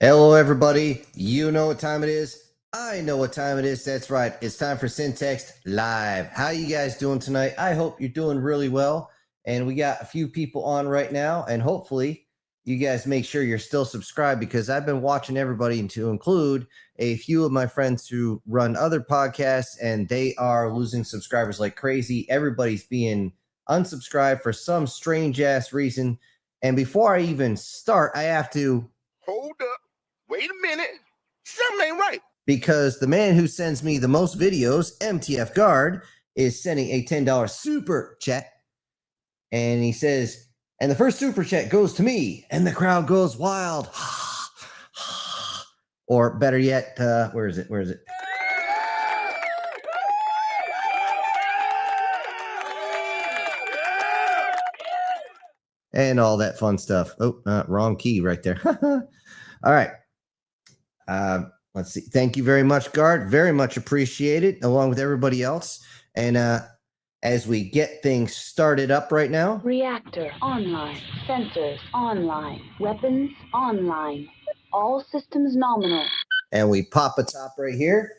Hello, everybody. You know what time it is. I know what time it is. That's right. It's time for Syntext Live. How you guys doing tonight? I hope you're doing really well. And we got a few people on right now. And hopefully you guys make sure you're still subscribed, because I've been watching everybody, to include a few of my friends who run other podcasts, and they are losing subscribers like crazy. Everybody's being unsubscribed for some strange ass reason. And before I even start, I have to hold up. Wait a minute. Something ain't right. Because the man who sends me the most videos, MTF Guard, is sending a $10 super chat. And he says, and the first super chat goes to me, and the crowd goes wild. Or better yet, where is it? And all that fun stuff. Oh, wrong key right there. All right. Let's see. Thank you very much, Guard. Very much appreciated, along with everybody else. And as we get things started up right now. Reactor online. Sensors online. Weapons online. All systems nominal. And we pop a top right here.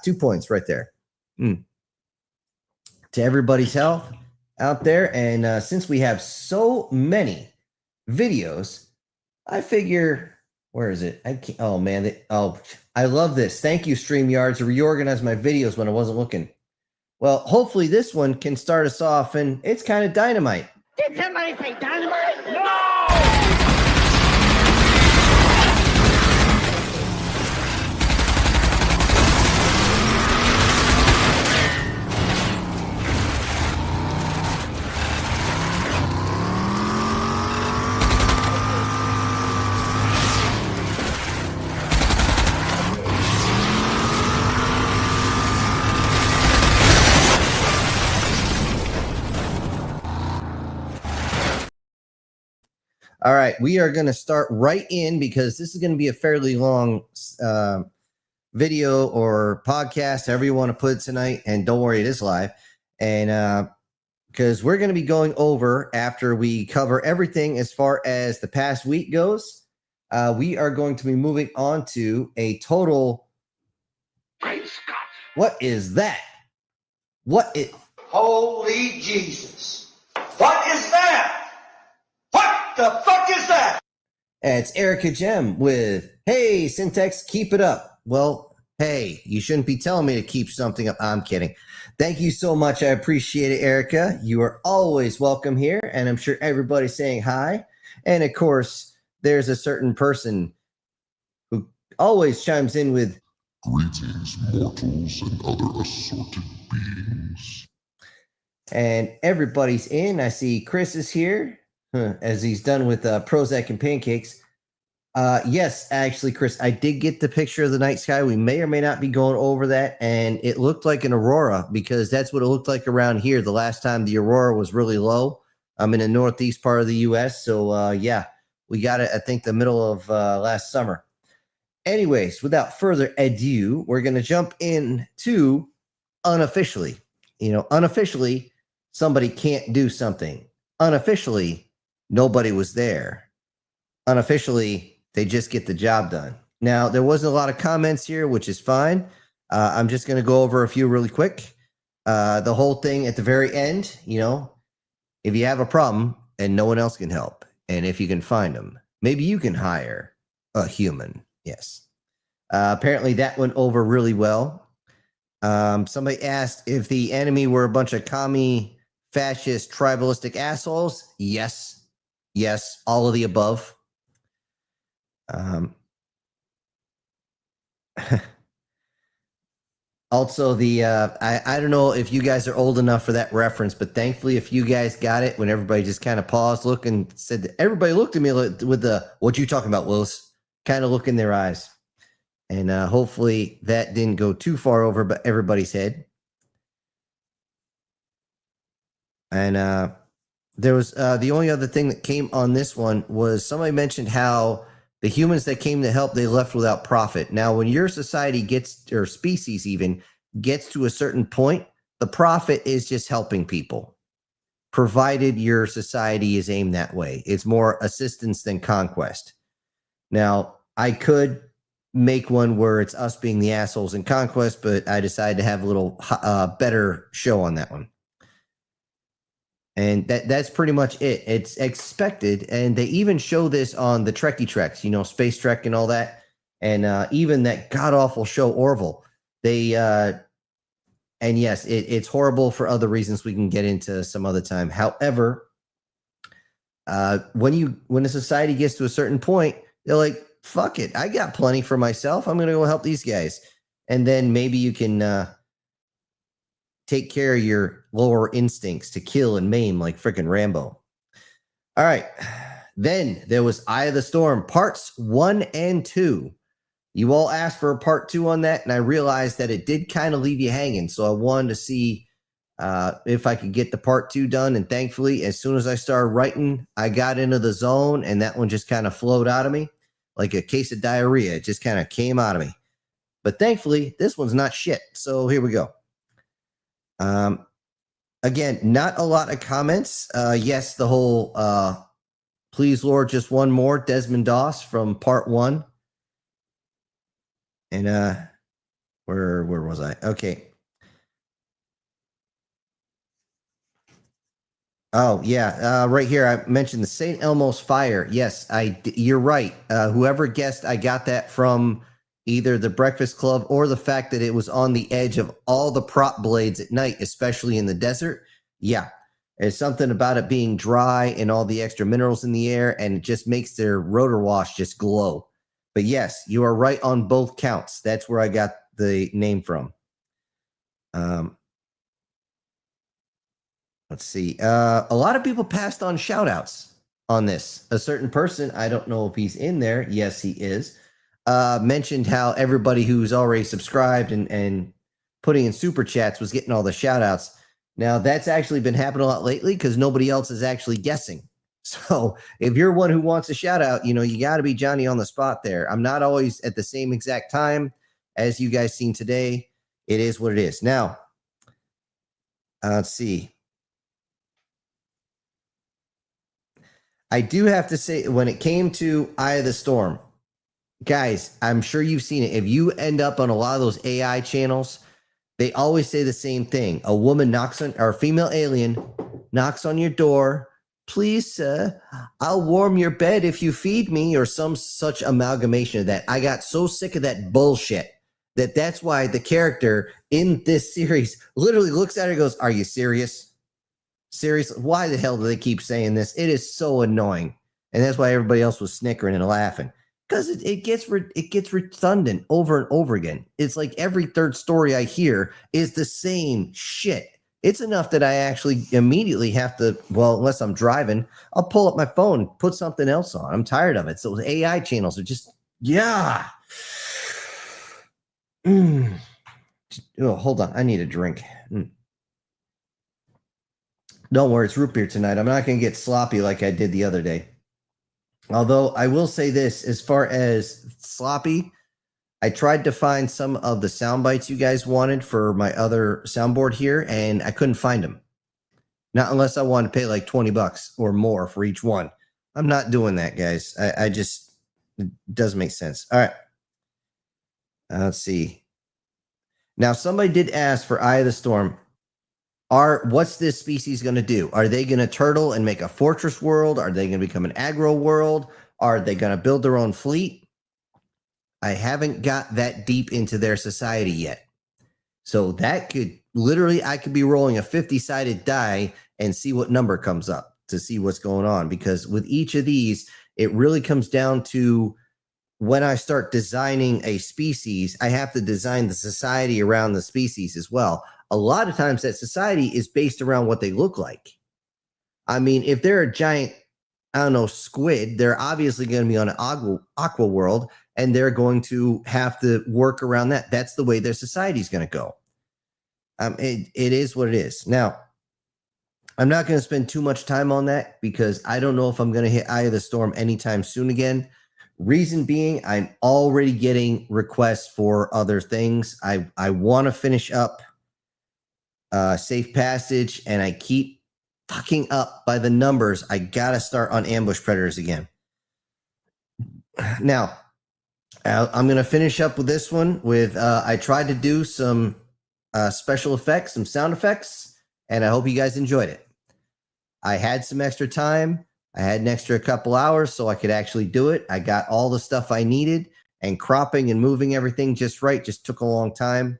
2 points right there. To everybody's health out there. And since we have so many videos, I figure... Where is it? I can't. Oh, man. I love this. Thank you, StreamYard, to reorganize my videos when I wasn't looking. Well, hopefully this one can start us off, and it's kind of dynamite. Did somebody say dynamite? No! All right, we are going to start right in, because this is going to be a fairly long video or podcast, however you want to put it tonight. And don't worry, it is live. And because we're going to be going over, after we cover everything as far as the past week goes, we are going to be moving on to a total... Great Scott. What is that? Holy Jesus. What is that? What the fuck is that? It's Erica Gem with, hey, Syntax, keep it up. Well, hey, you shouldn't be telling me to keep something up. I'm kidding. Thank you so much. I appreciate it, Erica. You are always welcome here, and I'm sure everybody's saying hi. And, of course, there's a certain person who always chimes in with, greetings, mortals and other assorted beings. And everybody's in. I see Chris is here. As he's done with Prozac and pancakes. Yes, actually, Chris, I did get the picture of the night sky. We may or may not be going over that, and it looked like an aurora, because that's what it looked like around here the last time the aurora was really low. I'm in the northeast part of the U.S., so yeah, we got it, I think, the middle of last summer. Anyways, without further ado, we're going to jump into unofficially. Unofficially, somebody can't do something. Unofficially, nobody was there. Unofficially, they just get the job done. Now, there wasn't a lot of comments here, which is fine. I'm just going to go over a few really quick. The whole thing at the very end, if you have a problem and no one else can help, and if you can find them, maybe you can hire a human. Yes. Apparently, that went over really well. Somebody asked if the enemy were a bunch of commie, fascist, tribalistic assholes. Yes, all of the above. Also, I don't know if you guys are old enough for that reference, but thankfully, if you guys got it, when everybody just kind of paused, looked, and said that, everybody looked at me with the "What you talking about, Willis?" kind of look in their eyes, and hopefully that didn't go too far over, but everybody's head. And there was the only other thing that came on this one was somebody mentioned how the humans that came to help, they left without profit. Now, when your society gets, or species even, gets to a certain point, the profit is just helping people, provided your society is aimed that way. It's more assistance than conquest. Now, I could make one where it's us being the assholes in Conquest, but I decided to have a little better show on that one. And that's pretty much it. It's expected, and they even show this on the Trekkie Treks, Space Trek and all that, and even that god-awful show Orville. They and yes, it's horrible for other reasons we can get into some other time. However, when a society gets to a certain point, they're like, fuck it, I got plenty for myself. I'm going to go help these guys. And then maybe you can take care of your lower instincts to kill and maim like freaking Rambo. All right. Then there was Eye of the Storm, parts 1 and 2. You all asked for a part 2 on that, and I realized that it did kind of leave you hanging. So I wanted to see if I could get the part 2 done. And thankfully, as soon as I started writing, I got into the zone, and that one just kind of flowed out of me like a case of diarrhea. It just kind of came out of me. But thankfully, this one's not shit. So here we go. Again, not a lot of comments. Yes, the whole please Lord, just one more, Desmond Doss from part 1. And where was I? Okay. Oh yeah, right here I mentioned the St. Elmo's fire. Yes, you're right. Whoever guessed, I got that from either the Breakfast Club or the fact that it was on the edge of all the prop blades at night, especially in the desert. Yeah, there's something about it being dry and all the extra minerals in the air, and it just makes their rotor wash just glow. But yes, you are right on both counts. That's where I got the name from. Let's see. A lot of people passed on shout outs on this. A certain person, I don't know if he's in there. Yes, he is. Mentioned how everybody who's already subscribed and putting in super chats was getting all the shout outs. Now, that's actually been happening a lot lately because nobody else is actually guessing. So if you're one who wants a shout out, you got to be Johnny on the spot there. I'm not always at the same exact time as you guys seen today. It is what it is. Now, let's see. I do have to say, when it came to Eye of the Storm, guys, I'm sure you've seen it. If you end up on a lot of those AI channels, they always say the same thing. A woman knocks on, or a female alien knocks on your door. Please, sir, I'll warm your bed if you feed me, or some such amalgamation of that. I got so sick of that bullshit that's why the character in this series literally looks at her and goes, are you serious? Seriously? Why the hell do they keep saying this? It is so annoying. And that's why everybody else was snickering and laughing. Because it gets redundant over and over again. It's like every third story I hear is the same shit. It's enough that I actually immediately have to, well, unless I'm driving, I'll pull up my phone, put something else on. I'm tired of it. So the AI channels are just, yeah. Oh, hold on. I need a drink. Don't worry. It's root beer tonight. I'm not going to get sloppy like I did the other day. Although I will say this, as far as sloppy, I tried to find some of the sound bites you guys wanted for my other soundboard here, and I couldn't find them. Not unless I wanted to pay like $20 or more for each one. I'm not doing that, guys. I just, it doesn't make sense. All right. Let's see. Now, somebody did ask for Eye of the Storm. What's this species going to do? Are they going to turtle and make a fortress world? Are they going to become an aggro world? Are they going to build their own fleet? I haven't got that deep into their society yet. So that could literally, I could be rolling a 50-sided die and see what number comes up to see what's going on. Because with each of these, it really comes down to when I start designing a species, I have to design the society around the species as well. A lot of times that society is based around what they look like. I mean, if they're a giant, I don't know, squid, they're obviously going to be on an aqua world, and they're going to have to work around that. That's the way their society is going to go. It is what it is. Now, I'm not going to spend too much time on that because I don't know if I'm going to hit Eye of the Storm anytime soon again. Reason being, I'm already getting requests for other things. I want to finish up Safe Passage, and I keep fucking up by the numbers. I got to start on Ambush Predators again. Now, I'm going to finish up with this one with, I tried to do some special effects, some sound effects, and I hope you guys enjoyed it. I had some extra time. I had an extra couple hours so I could actually do it. I got all the stuff I needed, and cropping and moving everything just right just took a long time.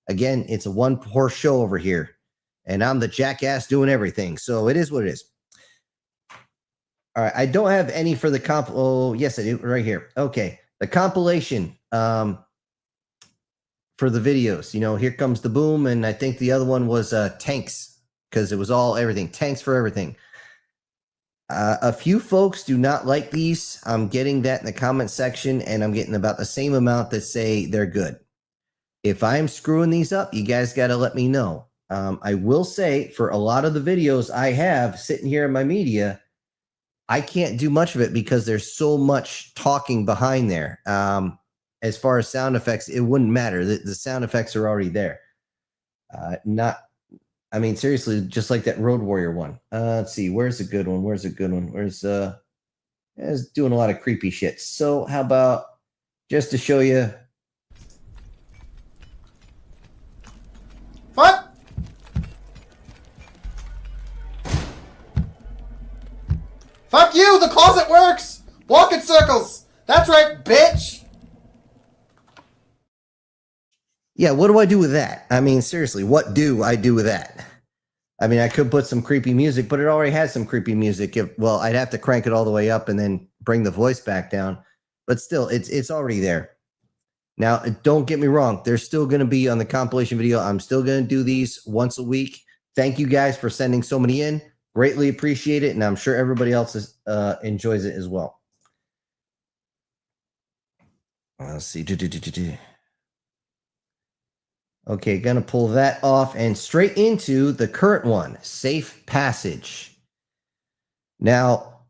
Again, it's a one-horse show over here, and I'm the jackass doing everything. So it is what it is. All right, I don't have any for the comp. Oh, yes, I do, right here. Okay, the compilation for the videos. You know, Here Comes the Boom, and I think the other one was Tanks, because it was all everything. Tanks for everything. A few folks do not like these. I'm getting that in the comment section, and I'm getting about the same amount that say they're good. If I'm screwing these up, you guys got to let me know. I will say, for a lot of the videos I have sitting here in my media, I can't do much of it because there's so much talking behind there. As far as sound effects, it wouldn't matter. The sound effects are already there. I mean, seriously, just like that Road Warrior one. Let's see. Where's a good one? Where's a good one? It's doing a lot of creepy shit. So how about just to show you. What? Fuck you! The closet works! Walk in circles! That's right, bitch! Yeah, what do I do with that? I mean, seriously, what do I do with that? I mean, I could put some creepy music, but it already has some creepy music. Well, I'd have to crank it all the way up and then bring the voice back down. But still, it's already there. Now, don't get me wrong. They're still going to be on the compilation video. I'm still going to do these once a week. Thank you guys for sending so many in. Greatly appreciate it, and I'm sure everybody else enjoys it as well. Let's see. Okay, gonna pull that off and straight into the current one, Safe Passage. Now,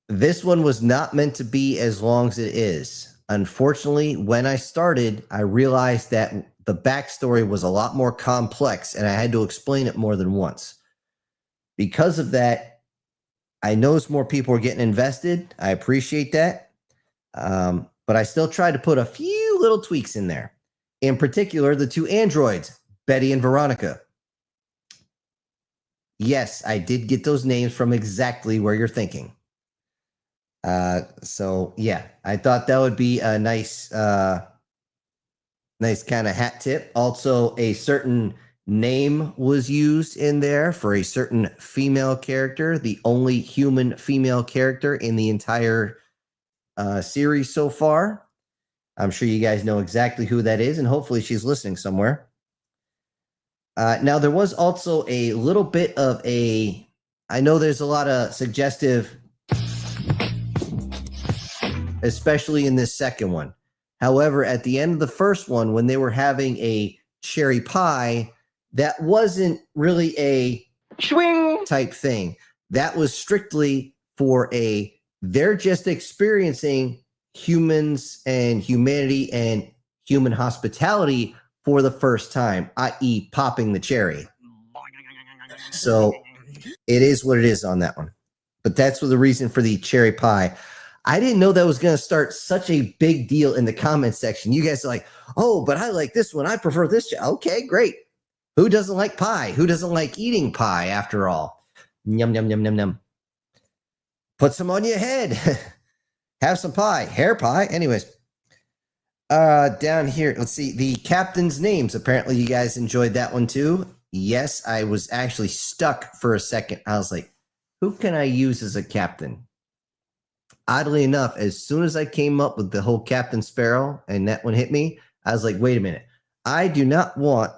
this one was not meant to be as long as it is. Unfortunately, when I started, I realized that the backstory was a lot more complex, and I had to explain it more than once. Because of that, I noticed more people were getting invested. I appreciate that. But I still tried to put a few little tweaks in there. In particular, the two androids, Betty and Veronica. Yes, I did get those names from exactly where you're thinking. So yeah, I thought that would be a nice kind of hat tip. Also, a certain name was used in there for a certain female character, the only human female character in the entire series so far. I'm sure you guys know exactly who that is, and hopefully she's listening somewhere. Now, there was also a little bit of I know there's a lot of suggestive, especially in this second one. However, at the end of the first one, when they were having a cherry pie, that wasn't really a swing type thing. That was strictly for they're just experiencing humans and humanity and human hospitality for the first time, i.e. popping the cherry. So it is what it is on that one. But that's the reason for the cherry pie. I didn't know that was going to start such a big deal in the comment section. You guys are like, oh, but I like this one. I prefer this. Okay, great. Who doesn't like pie? Who doesn't like eating pie after all? Yum, yum, yum, yum, yum. Put some on your head. Have some pie, hair pie. Anyways, down here, let's see the captain's names. Apparently, you guys enjoyed that one too. Yes, I was actually stuck for a second. I was like, who can I use as a captain? Oddly enough, as soon as I came up with the whole Captain Sparrow and that one hit me, I was like, wait a minute. I do not want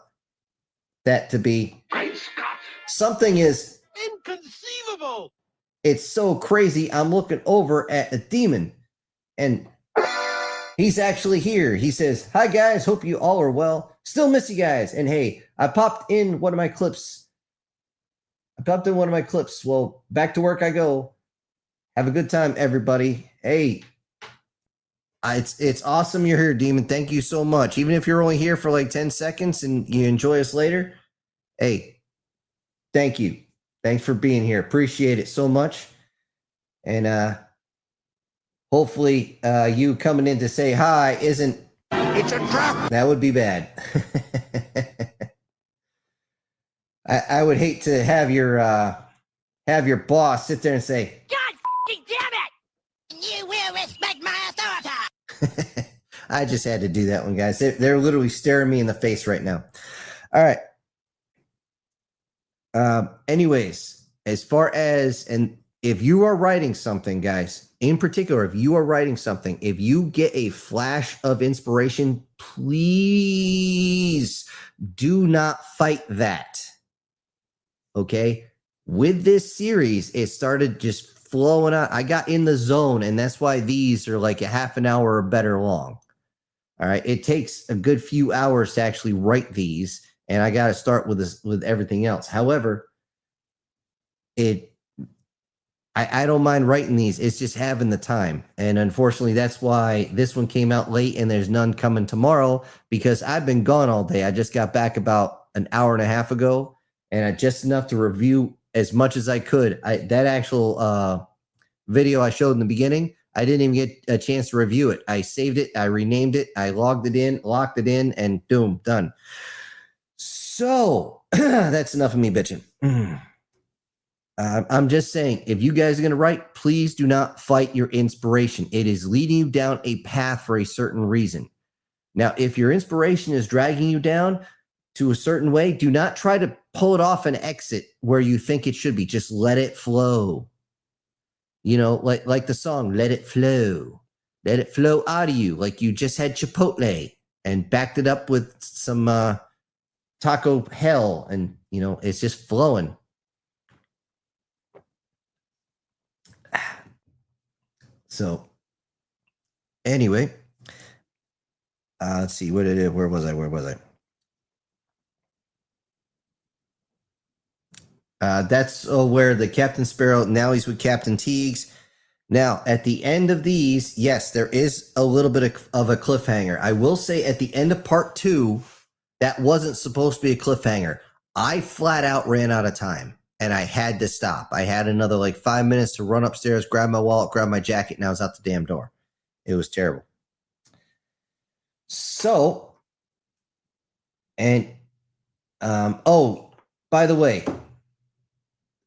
that to be. Great Scott! Something is Inconceivable! It's so crazy. I'm looking over at a demon, and he's actually here. He says, hi, guys. Hope you all are well. Still miss you guys. And hey, I popped in one of my clips. Well, back to work I go. Have a good time, everybody. Hey, it's awesome you're here, Demon. Thank you so much. Even if you're only here for like 10 seconds and you enjoy us later, hey, thank you. Thanks for being here. Appreciate it so much. And hopefully you coming in to say hi isn't. It's a trap. That would be bad. I would hate to have your boss sit there and say, God damn it! You will respect my authority! I just had to do that one, guys. They're literally staring me in the face right now. All right. Anyways, as far as, and if you are writing something, guys, in particular, if you are writing something, if you get a flash of inspiration, please do not fight that. Okay? With this series, it started just flowing out. I got in the zone, and that's why these are like a half an hour or better long. All right. It takes a good few hours to actually write these, and I got to start with this, with everything else. However, I don't mind writing these. It's just having the time. And unfortunately, that's why this one came out late and there's none coming tomorrow, because I've been gone all day. I just got back about an hour and a half ago, and I just enough to review as much as I could. That actual video I showed in the beginning, I didn't even get a chance to review it. I saved it. I renamed it. I logged it in, locked it in, and boom, done. So that's enough of me bitching. I'm just saying, if you guys are going to write, please do not fight your inspiration. It is leading you down a path for a certain reason. Now, if your inspiration is dragging you down to a certain way, do not try to pull it off and exit where you think it should be. Just let it flow. You know, like the song, let it flow. Let it flow out of you, like you just had Chipotle and backed it up with some taco hell, and, you know, it's just flowing. So anyway, let's see what it is. Where was I? That's where the Captain Sparrow, now he's with Captain Teagues. Now, at the end of these, yes, there is a little bit of a cliffhanger. I will say at the end of part 2, that wasn't supposed to be a cliffhanger. I flat out ran out of time, and I had to stop. I had another like 5 minutes to run upstairs, grab my wallet, grab my jacket, and I was out the damn door. It was terrible. So, and, oh, by the way,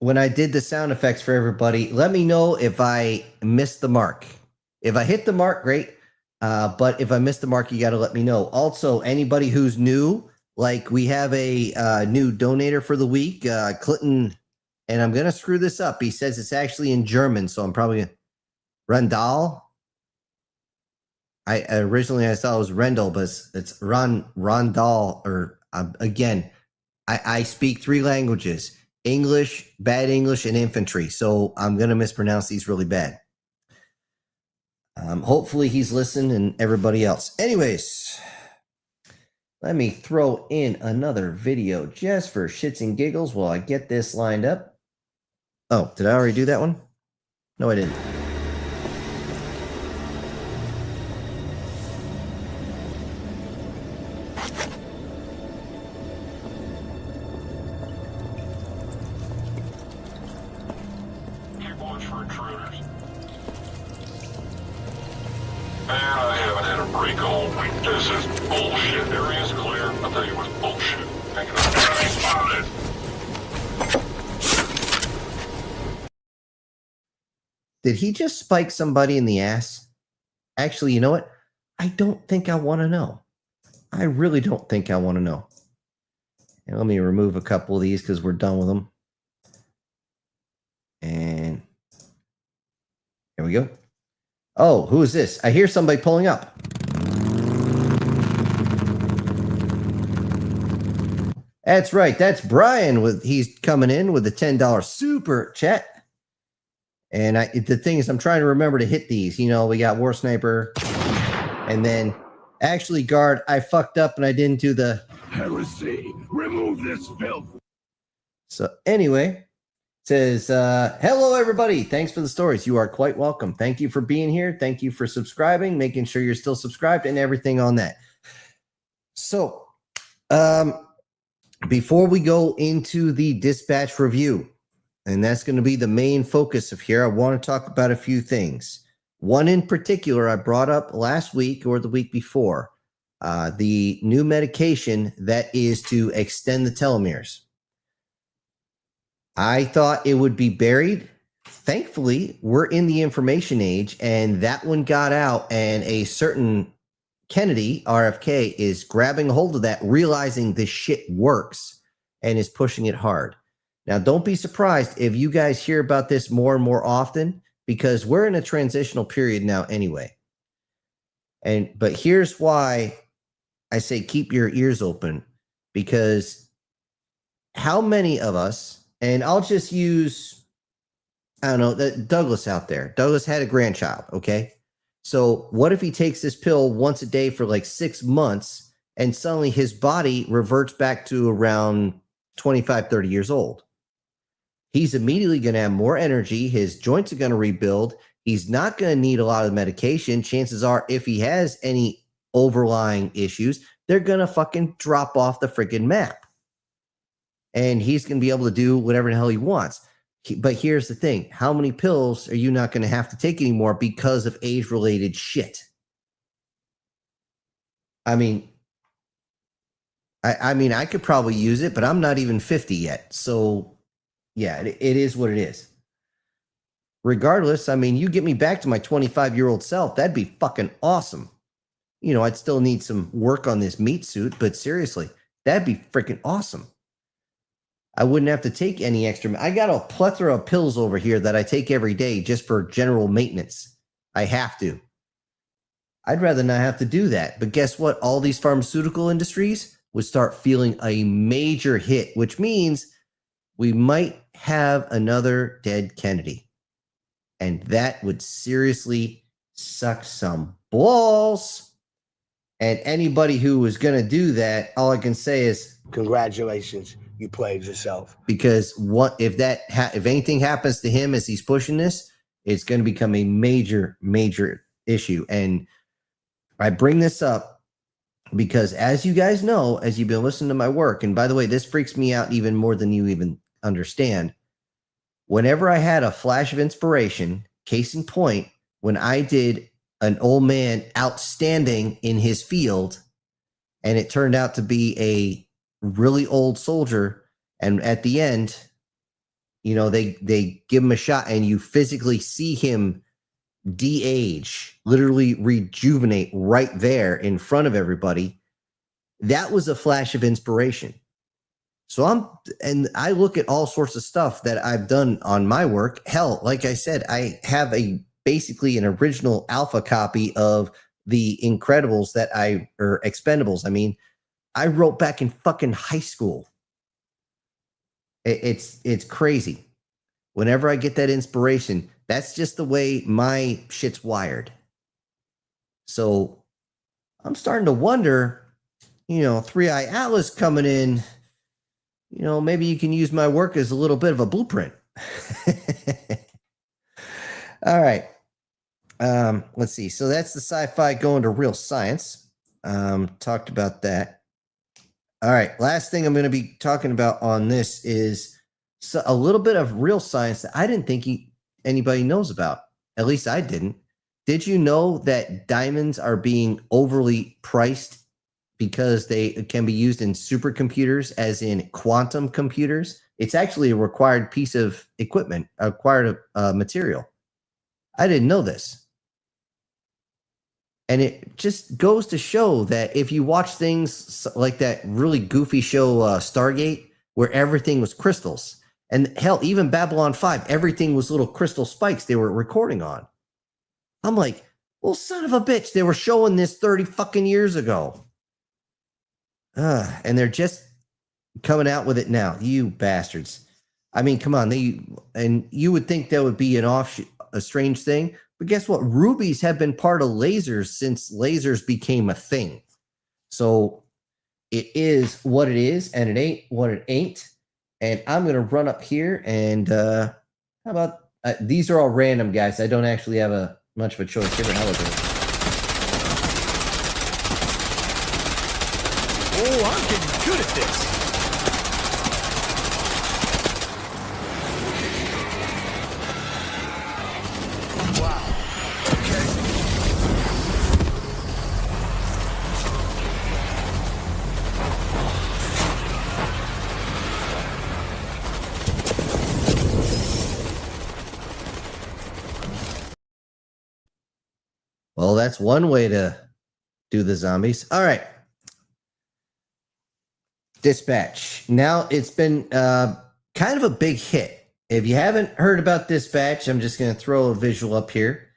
when I did the sound effects for everybody, let me know if I missed the mark. If I hit the mark, great. But if I missed the mark, you got to let me know. Also, anybody who's new, like we have a new donator for the week, Clinton, and I'm going to screw this up. He says it's actually in German, so I'm probably Randall. I originally thought it was Rendell, but it's Rondal. Or again, I speak 3 languages: English, bad English, and infantry. So I'm going to mispronounce these really bad. Hopefully he's listening, and everybody else. Anyways, let me throw in another video just for shits and giggles while I get this lined up. Oh, did I already do that one? No, I didn't. This is bullshit. Area is clear. I'll tell you what's bullshit. Hang on. Did he just spike somebody in the ass? Actually, you know what? I don't think I want to know. I really don't think I want to know. And let me remove a couple of these because we're done with them. And here we go. Oh, who is this? I hear somebody pulling up. That's right. That's Brian. He's coming in with a $10 super chat. And the thing is, I'm trying to remember to hit these. You know, we got War Sniper. And then, actually, guard, I fucked up and I didn't do the Heresy. Remove this filth. So anyway, it says, hello, everybody. Thanks for the stories. You are quite welcome. Thank you for being here. Thank you for subscribing, making sure you're still subscribed and everything on that. So, before we go into the dispatch review, and that's going to be the main focus of here, I want to talk about a few things. One in particular I brought up last week or the week before, the new medication that is to extend the telomeres. I thought it would be buried. Thankfully, we're in the information age, and that one got out, and a certain Kennedy, RFK, is grabbing a hold of that, realizing this shit works, and is pushing it hard. Now, don't be surprised if you guys hear about this more and more often, because we're in a transitional period now anyway. But here's why I say keep your ears open, because how many of us, and I'll just use, I don't know, Douglas out there. Douglas had a grandchild, okay? So what if he takes this pill once a day for like 6 months and suddenly his body reverts back to around 25, 30 years old? He's immediately going to have more energy. His joints are going to rebuild. He's not going to need a lot of medication. Chances are, if he has any overlying issues, they're going to fucking drop off the freaking map. And he's going to be able to do whatever the hell he wants. But here's the thing. How many pills are you not going to have to take anymore because of age-related shit? I mean, I could probably use it, but I'm not even 50 yet. So, yeah, it is what it is. Regardless, I mean, you get me back to my 25-year-old self, that'd be fucking awesome. You know, I'd still need some work on this meat suit, but seriously, that'd be freaking awesome. I wouldn't have to take any extra. I got a plethora of pills over here that I take every day just for general maintenance. I have to. I'd rather not have to do that. But guess what? All these pharmaceutical industries would start feeling a major hit, which means we might have another dead Kennedy. And that would seriously suck some balls. And anybody who was going to do that, all I can say is, congratulations. You played yourself. Because what if anything happens to him as he's pushing this, it's going to become a major, major issue. And I bring this up because, as you guys know, as you've been listening to my work, and by the way, this freaks me out even more than you even understand. Whenever I had a flash of inspiration, case in point, when I did an old man outstanding in his field, and it turned out to be a really old soldier, and at the end, you know, they give him a shot and you physically see him de-age, literally rejuvenate right there in front of everybody. That was a flash of inspiration. So I look at all sorts of stuff that I've done on my work. Hell, like I said, I have basically an original alpha copy of the Incredibles or Expendables. I mean, I wrote back in fucking high school. It's crazy. Whenever I get that inspiration, that's just the way my shit's wired. So I'm starting to wonder, you know, 3-Eye Atlas coming in, you know, maybe you can use my work as a little bit of a blueprint. All right. Let's see. So that's the sci-fi going to real science. Talked about that. All right, last thing I'm going to be talking about on this is a little bit of real science that I didn't think anybody knows about. At least I didn't. Did you know that diamonds are being overly priced because they can be used in supercomputers, as in quantum computers? It's actually a required piece of equipment, required material. I didn't know this. And it just goes to show that if you watch things like that really goofy show Stargate, where everything was crystals, and hell, even Babylon 5, everything was little crystal spikes they were recording on. I'm like, well, son of a bitch, they were showing this 30 fucking years ago. And they're just coming out with it now. You bastards. I mean, come on. And you would think that would be a strange thing. But guess what? Rubies have been part of lasers since lasers became a thing. So it is what it is, and it ain't what it ain't. And I'm going to run up here and how about these are all random, guys. I don't actually have much of a choice here. How is it? Oh, I'm getting good at this. Wow. Okay. Well, that's one way to do the zombies. All right. Dispatch. Now it's been kind of a big hit. If you haven't heard about Dispatch, I'm just going to throw a visual up here.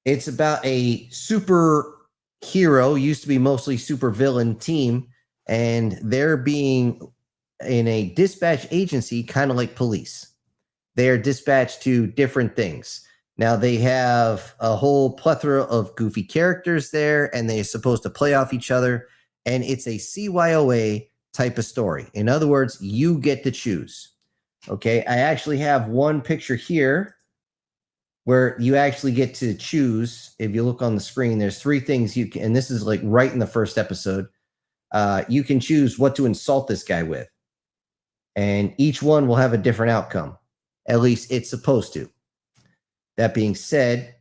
It's about a superhero, used to be mostly supervillain team, and they're being in a dispatch agency, kind of like police. They are dispatched to different things. Now they have a whole plethora of goofy characters there, and they're supposed to play off each other. And it's a CYOA type of story. In other words, you get to choose. Okay, I actually have one picture here where you actually get to choose. If you look on the screen, there's 3 things you can, and this is like right in the first episode. You can choose what to insult this guy with. And each one will have a different outcome. At least it's supposed to. That being said,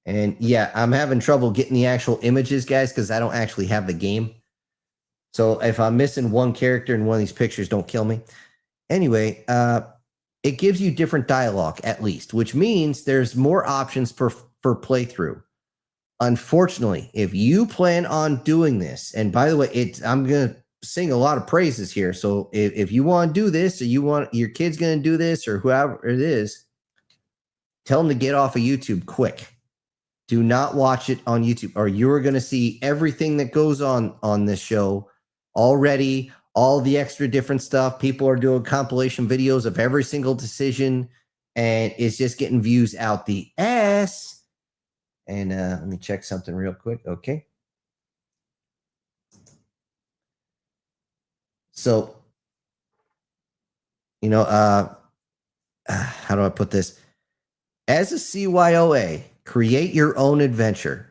and yeah, I'm having trouble getting the actual images, guys, because I don't actually have the game. So if I'm missing one character in one of these pictures, don't kill me. Anyway, it gives you different dialogue, at least, which means there's more options for playthrough. Unfortunately, if you plan on doing this, and by the way, I'm going to sing a lot of praises here. So if you want to do this, or you want your kid's going to do this, or whoever it is, tell them to get off of YouTube quick. Do not watch it on YouTube, or you're going to see everything that goes on this show already, all the extra different stuff. People are doing compilation videos of every single decision, and it's just getting views out the ass. And let me check something real quick. Okay. So, you know, how do I put this? As a CYOA, create your own adventure.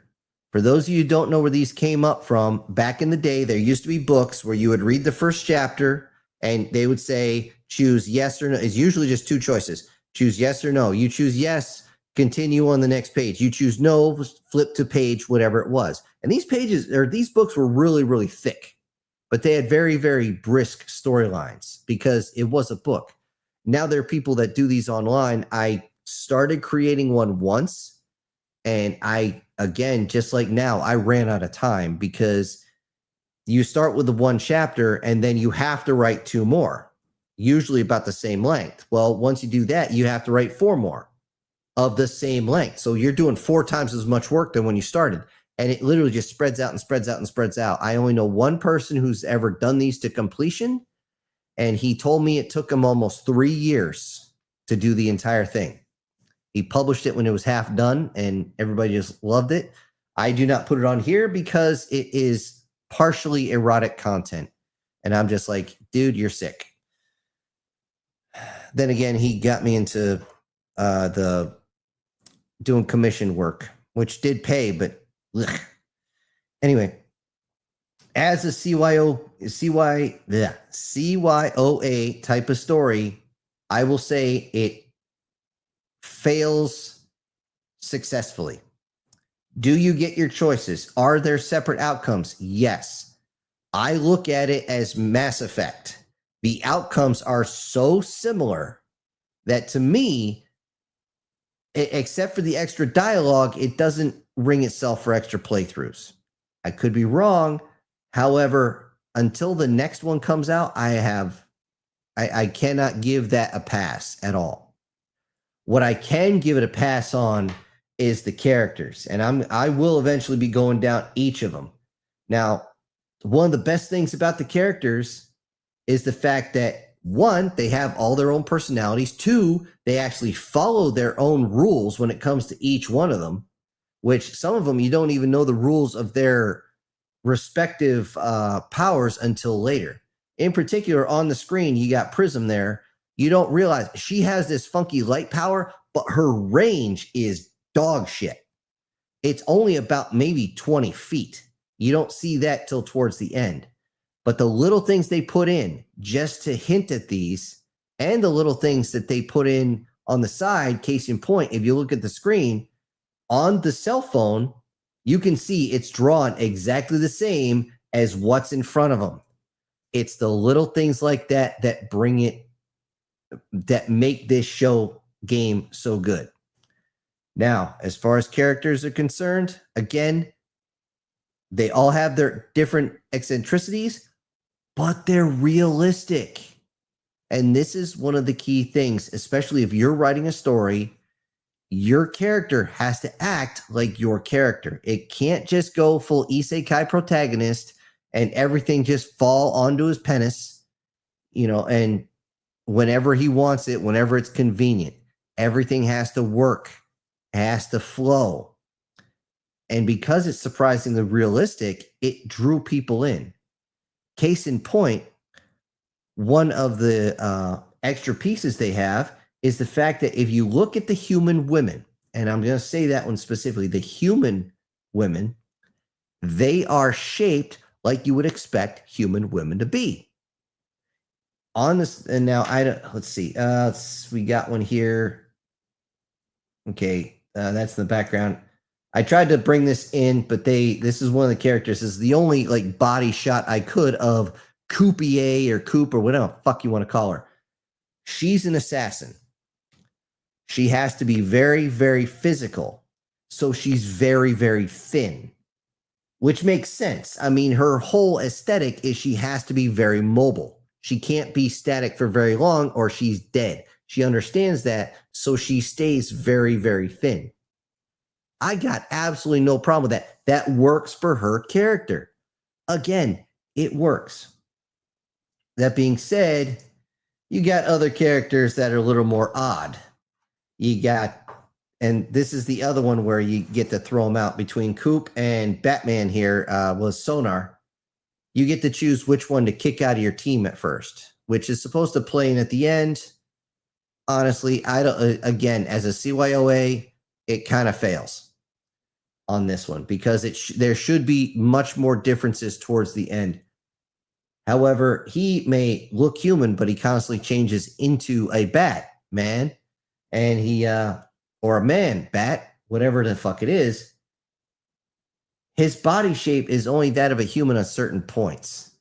For those of you who don't know where these came up from, back in the day, there used to be books where you would read the first chapter and they would say, choose yes or no. It's usually just 2 choices. Choose yes or no. You choose yes, continue on the next page. You choose no, flip to page, whatever it was. And these pages, or these books were really, really thick, but they had very, very brisk storylines because it was a book. Now there are people that do these online. I started creating one once, and again, just like now, I ran out of time because you start with the 1 chapter and then you have to write 2 more, usually about the same length. Well, once you do that, you have to write 4 more of the same length. So you're doing 4 times as much work than when you started. And it literally just spreads out and spreads out and spreads out. I only know one person who's ever done these to completion, and he told me it took him almost 3 years to do the entire thing. He published it when it was half done, and everybody just loved it. I do not put it on here because it is partially erotic content. And I'm just like, dude, you're sick. Then again, he got me into the doing commission work, which did pay, but ugh. Anyway, as a CYOA type of story, I will say it fails successfully. Do you get your choices? Are there separate outcomes? Yes. I look at it as Mass Effect. The outcomes are so similar that to me, except for the extra dialogue, it doesn't ring itself for extra playthroughs. I could be wrong. However, until the next one comes out, I cannot give that a pass at all. What I can give it a pass on is the characters, and I will eventually be going down each of them. Now, one of the best things about the characters is the fact that 1, they have all their own personalities. 2, they actually follow their own rules when it comes to each one of them, which some of them you don't even know the rules of their respective powers until later. In particular, on the screen, you got Prism there. You don't realize she has this funky light power, but her range is dog shit. It's only about maybe 20 feet. You don't see that till towards the end. But the little things they put in just to hint at these, and the little things that they put in on the side, case in point, if you look at the screen, on the cell phone, you can see it's drawn exactly the same as what's in front of them. It's the little things like that that make this show game so good. Now, as far as characters are concerned, again, they all have their different eccentricities, but they're realistic. And this is one of the key things, especially if you're writing a story, your character has to act like your character. It can't just go full isekai protagonist and everything just fall onto his penis, and whenever he wants it, whenever it's convenient. Everything has to work, has to flow. And because it's surprisingly realistic, it drew people in. Case in point, one of the extra pieces they have is the fact that if you look at the human women, and I'm going to say that one specifically, the human women, they are shaped like you would expect human women to be. On this, and now let's see. We got one here. Okay, that's in the background. I tried to bring this in, but this is one of the characters. This is the only like body shot I could of Coupier or Coop or whatever the fuck you want to call her. She's an assassin. She has to be very, very physical. So she's very, very thin, which makes sense. I mean, her whole aesthetic is she has to be very mobile. She can't be static for very long or she's dead. She understands that, so she stays very, very thin. I got absolutely no problem with that. That works for her character. Again, it works. That being said, you got other characters that are a little more odd. You got, and this is the other one where you get to throw them out between Coop and Batman here, was Sonar. You get to choose which one to kick out of your team at first, which is supposed to play in at the end. Honestly, I don't. Again, as a CYOA, it kind of fails on this one because there should be much more differences towards the end. However, he may look human, but he constantly changes into a bat man, and or a man bat, whatever the fuck it is. His body shape is only that of a human at certain points.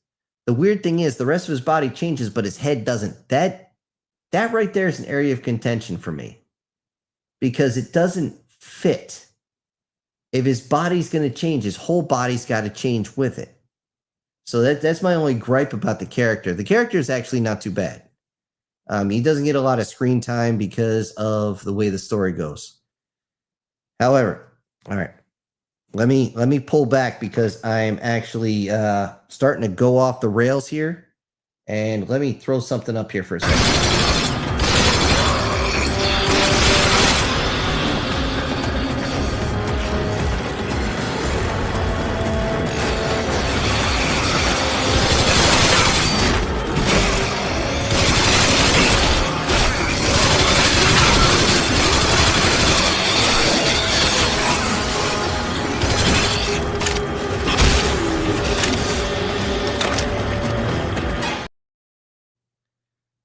The weird thing is the rest of his body changes, but his head doesn't. That right there is an area of contention for me because it doesn't fit. If his body's going to change, his whole body's got to change with it. So that's my only gripe about the character. The character is actually not too bad. He doesn't get a lot of screen time because of the way the story goes. However, all right, let me pull back because I'm actually starting to go off the rails here. And let me throw something up here for a second.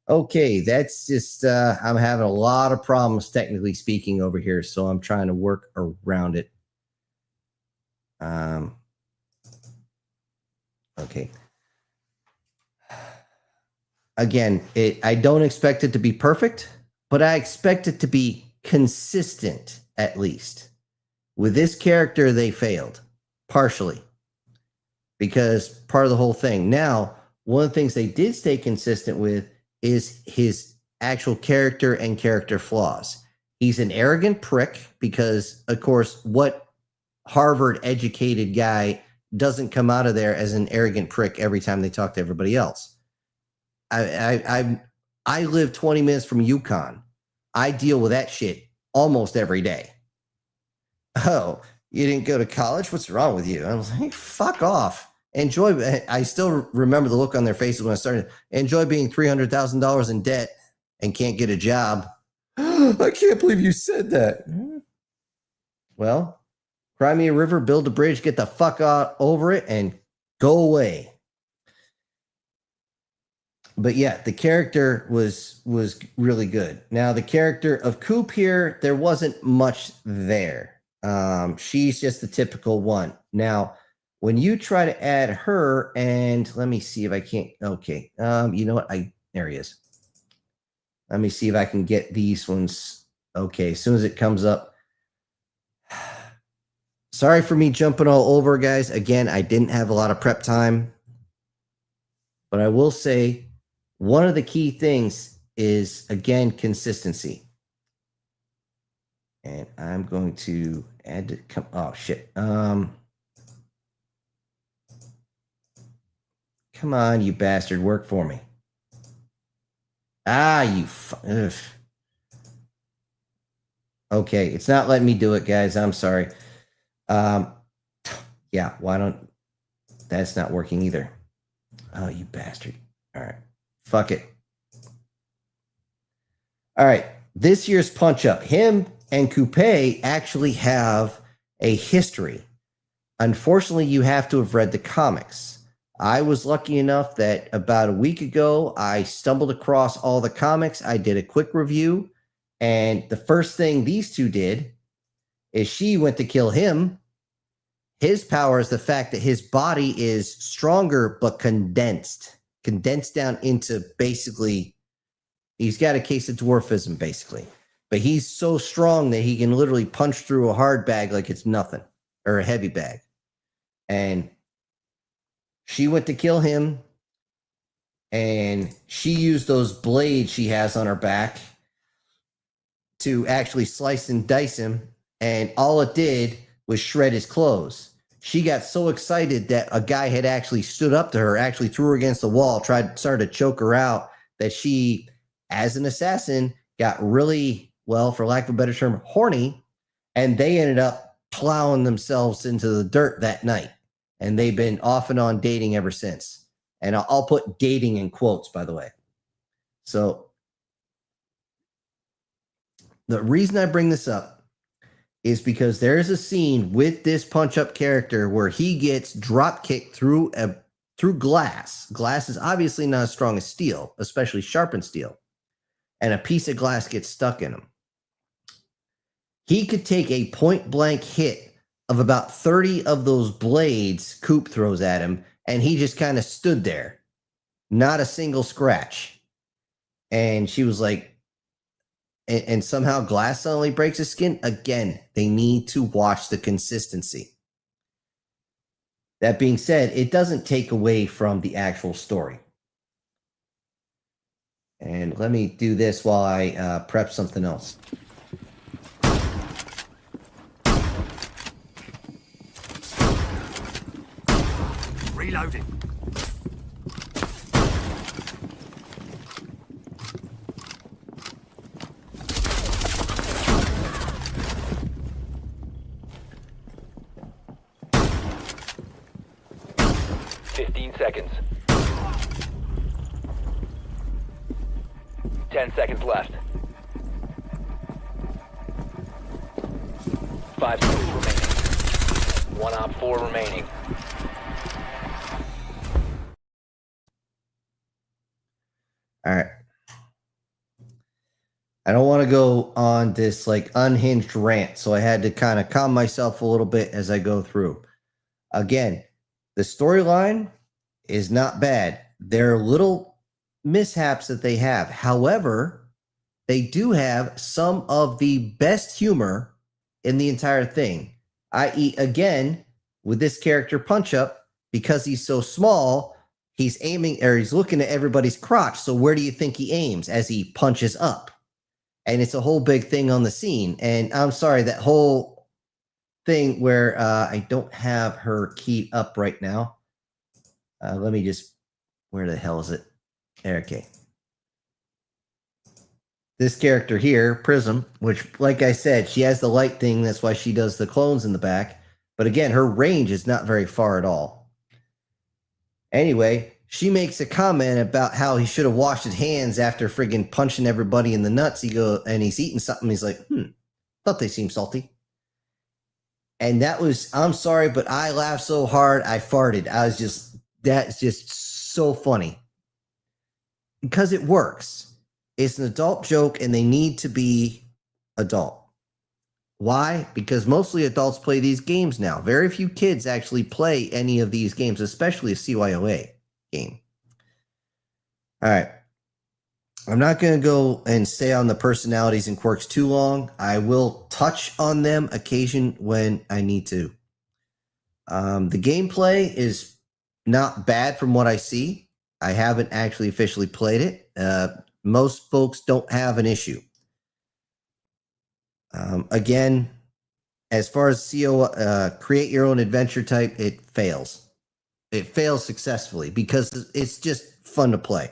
Okay, that's just, I'm having a lot of problems technically speaking over here, so I'm trying to work around it. Okay. Again, I don't expect it to be perfect, but I expect it to be consistent, at least. With this character, they failed, partially, because part of the whole thing. Now, one of the things they did stay consistent with is his actual character and character flaws. He's an arrogant prick because, of course, what Harvard-educated guy doesn't come out of there as an arrogant prick every time they talk to everybody else? I live 20 minutes from UConn. I deal with that shit almost every day. Oh, you didn't go to college? What's wrong with you? I was like, fuck off. Enjoy. I still remember the look on their faces when I started. Enjoy being $300,000 in debt and can't get a job. I can't believe you said that. Well, cry me a river, build a bridge, get the fuck out over it, and go away. But yeah, the character was really good. Now, the character of Coop here, there wasn't much there. She's just the typical one. Now, when you try to add her, and let me see if I can't. Okay, you know what? There he is. Let me see if I can get these ones. Okay, as soon as it comes up. Sorry for me jumping all over, guys. Again, I didn't have a lot of prep time. But I will say one of the key things is, again, consistency. And I'm going to add to come. Oh, shit. Come on, you bastard. Work for me. Ah, you. Ugh. Okay, it's not letting me do it, guys. I'm sorry. Yeah, why don't... That's not working either. Oh, you bastard. All right. Fuck it. All right. This year's Punch Up. Him and Coupe actually have a history. Unfortunately, you have to have read the comics. I was lucky enough that about a week ago, I stumbled across all the comics. I did a quick review. And the first thing these two did is she went to kill him. His power is the fact that his body is stronger but condensed down into basically, he's got a case of dwarfism basically, but he's so strong that he can literally punch through a hard bag like it's nothing, or a heavy bag. And she went to kill him, and she used those blades she has on her back to actually slice and dice him, and all it did was shred his clothes. She got so excited that a guy had actually stood up to her, actually threw her against the wall, started to choke her out, that she, as an assassin, got really, well, for lack of a better term, horny, and they ended up plowing themselves into the dirt that night. And they've been off and on dating ever since. And I'll put dating in quotes, by the way. So the reason I bring this up is because there's a scene with this punch-up character where he gets drop-kicked through glass. Glass is obviously not as strong as steel, especially sharpened steel. And a piece of glass gets stuck in him. He could take a point-blank hit of about 30 of those blades Coop throws at him, and he just kind of stood there. Not a single scratch. And she was like, and somehow glass suddenly breaks his skin. Again, they need to watch the consistency. That being said, it doesn't take away from the actual story. And let me do this while I prep something else. Reloading. Seconds. 10 seconds left. 5 seconds remaining. 1 op 4 remaining. All right. I don't want to go on this like unhinged rant, so I had to kind of calm myself a little bit as I go through. Again, the storyline is not bad. There are little mishaps that they have. However, they do have some of the best humor in the entire thing. I.e., again, with this character Punch Up, because he's so small, he's aiming, or he's looking at everybody's crotch. So where do you think he aims as he punches up? And it's a whole big thing on the scene. And I'm sorry, that whole thing where I don't have her key up right now. Let me just, where the hell is it? Okay. This character here, Prism, which, like I said, she has the light thing. That's why she does the clones in the back. But again, her range is not very far at all. Anyway, she makes a comment about how he should have washed his hands after friggin' punching everybody in the nuts. And he's eating something. He's like, thought they seemed salty. And that was, I'm sorry, but I laughed so hard, I farted. That's just so funny. Because it works. It's an adult joke, and they need to be adult. Why? Because mostly adults play these games now. Very few kids actually play any of these games, especially a CYOA game. All right. I'm not going to go and stay on the personalities and quirks too long. I will touch on them occasion when I need to. The gameplay is not bad from what I see. I haven't actually officially played it. Most folks don't have an issue. Again, as far as create your own adventure type, it fails. It fails successfully because it's just fun to play.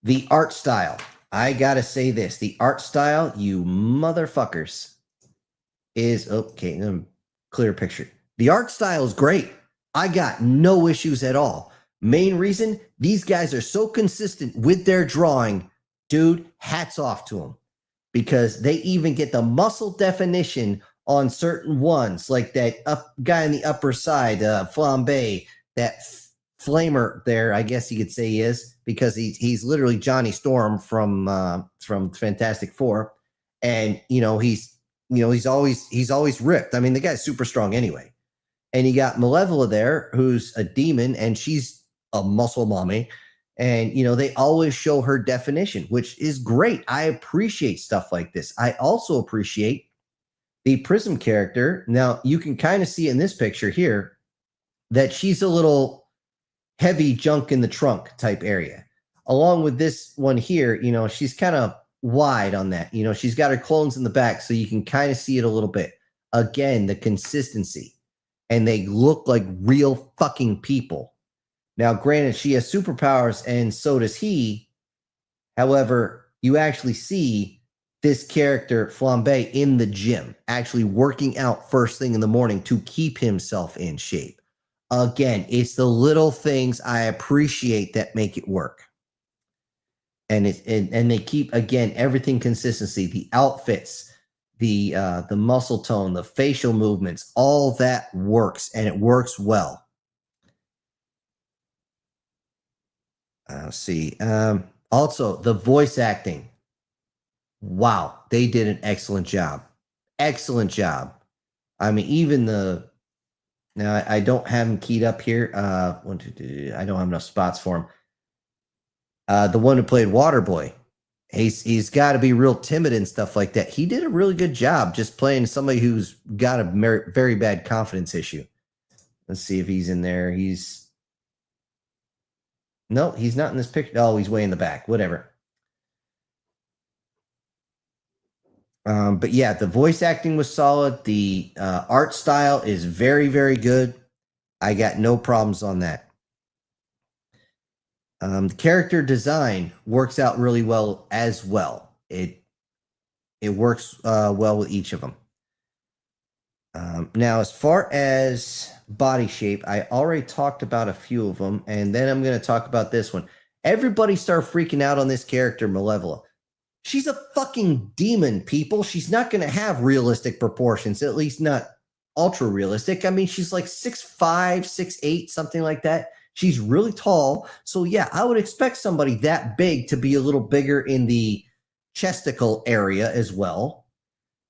The art style. I gotta say this. The art style, you motherfuckers, is okay. Clear picture. The art style is great. I got no issues at all. Main reason, these guys are so consistent with their drawing. Dude, hats off to them. Because they even get the muscle definition on certain ones, like that guy on the upper side, Flambe, that flamer there, I guess you could say he is, because he's literally Johnny Storm from Fantastic Four, and he's always ripped. I mean, the guy's super strong anyway. And you got Malevola there, who's a demon, and she's a muscle mommy. And, they always show her definition, which is great. I appreciate stuff like this. I also appreciate the Prism character. Now, you can kind of see in this picture here that she's a little heavy junk in the trunk type area. Along with this one here, she's kind of wide on that. She's got her clones in the back, so you can kind of see it a little bit. Again, the consistency. And they look like real fucking people. Now, granted, she has superpowers, and so does he. However, you actually see this character, Flambe, in the gym, actually working out first thing in the morning to keep himself in shape. Again, it's the little things I appreciate that make it work. And they keep, again, everything consistency, the outfits, the muscle tone, the facial movements, all that works, and it works well. Let's see. Also, the voice acting. Wow, they did an excellent job. Excellent job. I mean, even now I don't have him keyed up here. 1, 2, 3. I don't have enough spots for him. The one who played Waterboy. He's got to be real timid and stuff like that. He did a really good job just playing somebody who's got a very bad confidence issue. Let's see if he's in there. No, he's not in this picture. Oh, he's way in the back. Whatever. But yeah, the voice acting was solid. The art style is very, very good. I got no problems on that. The character design works out really well as well. It works well with each of them. Now, as far as body shape, I already talked about a few of them, and then I'm going to talk about this one. Everybody started freaking out on this character, Malevola. She's a fucking demon, people. She's not going to have realistic proportions, at least not ultra realistic. I mean, she's like 6'5", 6'8", something like that. She's really tall. So yeah, I would expect somebody that big to be a little bigger in the chesticle area as well.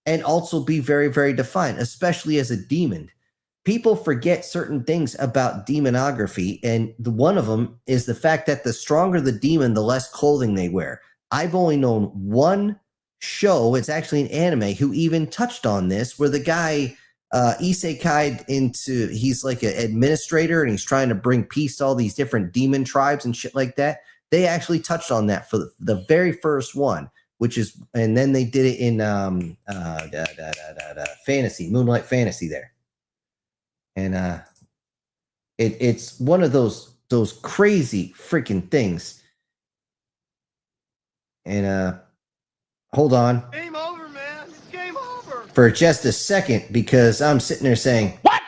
And also be very, very defined, especially as a demon. People forget certain things about demonography, and one of them is the fact that the stronger the demon, the less clothing they wear. I've only known one show, it's actually an anime, who even touched on this, where the guy isekai'd into, he's like an administrator, and he's trying to bring peace to all these different demon tribes and shit like that. They actually touched on that for the very first one. Which is, and then they did it in fantasy, Moonlight Fantasy there. And it's one of those crazy freaking things. And hold on. Game over, man. It's game over. For just a second, because I'm sitting there saying, What?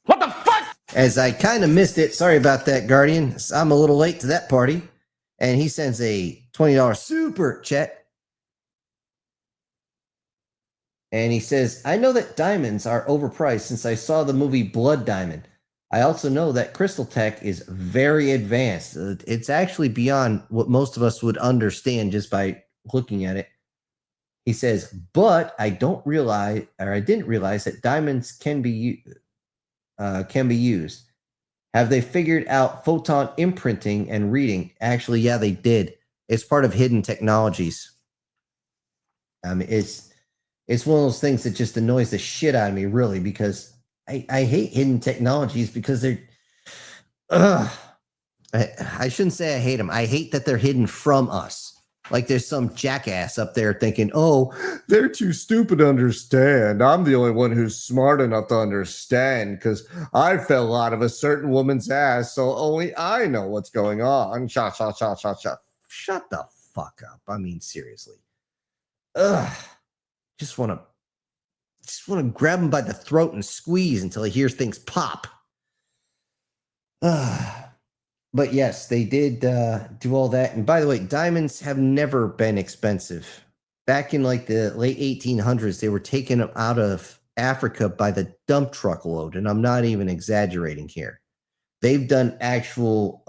What the fuck? As I kind of missed it. Sorry about that, Guardian. I'm a little late to that party. And he sends a $20 super chat. And he says, I know that diamonds are overpriced since I saw the movie Blood Diamond. I also know that crystal tech is very advanced. It's actually beyond what most of us would understand just by looking at it. He says, but I didn't realize that diamonds can be used. Have they figured out photon imprinting and reading? Actually, yeah, they did. It's part of hidden technologies. It's it's one of those things that just annoys the shit out of me, really, because I hate hidden technologies because they're. I shouldn't say I hate them. I hate that they're hidden from us. Like there's some jackass up there thinking, oh, they're too stupid to understand. I'm the only one who's smart enough to understand because I fell out of a certain woman's ass, so only I know what's going on. Shut the fuck up. I mean, seriously. Ugh. Just want to grab him by the throat and squeeze until he hears things pop. But yes, they did do all that. And by the way, diamonds have never been expensive. Back in like the late 1800s, they were taken out of Africa by the dump truck load. And I'm not even exaggerating here. They've done actual,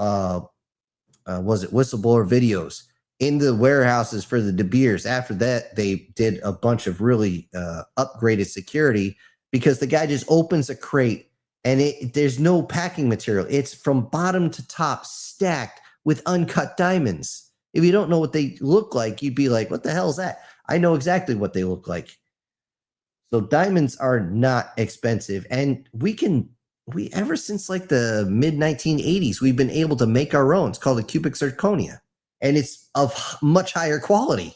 whistleblower videos in the warehouses for the De Beers. After that, they did a bunch of really upgraded security because the guy just opens a crate and there's no packing material. It's from bottom to top stacked with uncut diamonds. If you don't know what they look like, you'd be like, what the hell is that? I know exactly what they look like. So diamonds are not expensive. And we ever since like the mid 1980s, we've been able to make our own. It's called a cubic zirconia. And it's of much higher quality.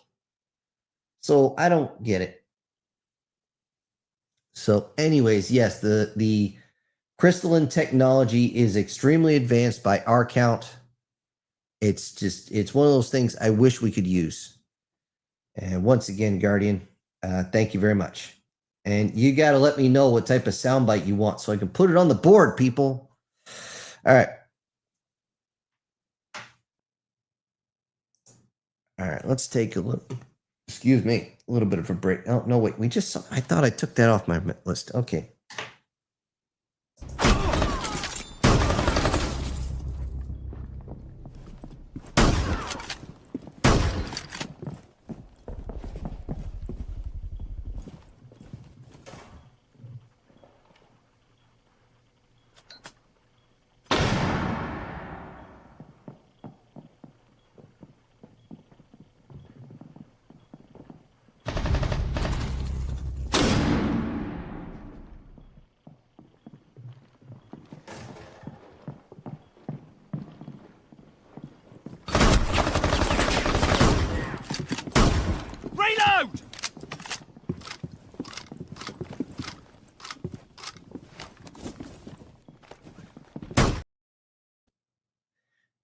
So I don't get it. So anyways, yes, the crystalline technology is extremely advanced by our count. It's one of those things I wish we could use. And once again, Guardian, thank you very much. And you got to let me know what type of soundbite you want so I can put it on the board, people. All right. All right, let's take a look. Excuse me, a little bit of a break. Oh, no, wait. I thought I took that off my list. Okay.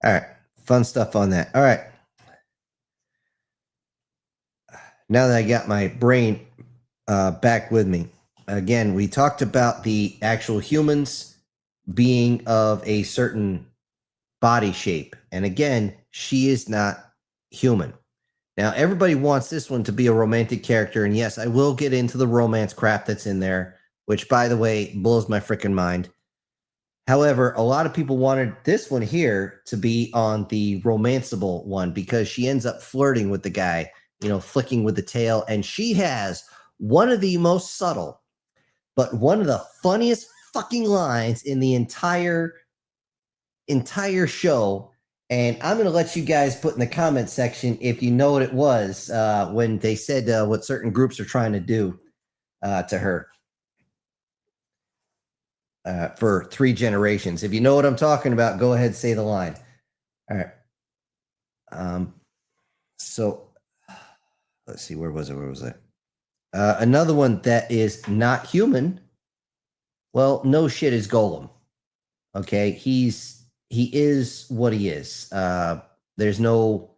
All right, fun stuff on that. All right. Now that I got my brain back with me, again, we talked about the actual humans being of a certain body shape. And again, she is not human. Now, everybody wants this one to be a romantic character. And yes, I will get into the romance crap that's in there, which, by the way, blows my freaking mind. However, a lot of people wanted this one here to be on the romanceable one because she ends up flirting with the guy, flicking with the tail. And she has one of the most subtle, but one of the funniest fucking lines in the entire show. And I'm going to let you guys put in the comment section if you know what it was when they said what certain groups are trying to do to her. For 3 generations. If you know what I'm talking about, go ahead, say the line. All right. So let's see, where was it? Another one that is not human. Well, no shit is Golem. Okay, he is what he is. There's no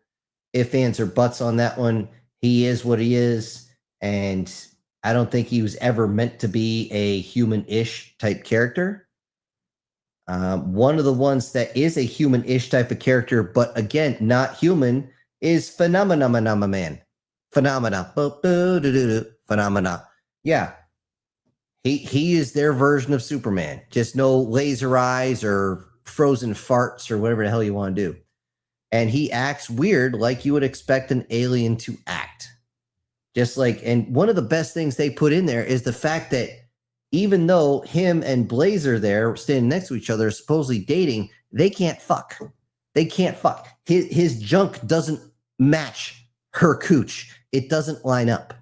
ifs, ands, or buts on that one. He is what he is, and I don't think he was ever meant to be a human-ish type character. One of the ones that is a human-ish type of character, but again, not human, is Phenomena Man. Phenomena. Phenomena. Yeah. He is their version of Superman. Just no laser eyes or frozen farts or whatever the hell you want to do. And he acts weird like you would expect an alien to act. Just like, and one of the best things they put in there is the fact that even though him and Blazer there standing next to each other are supposedly dating, they can't fuck. They can't fuck. His junk doesn't match her cooch. It doesn't line up.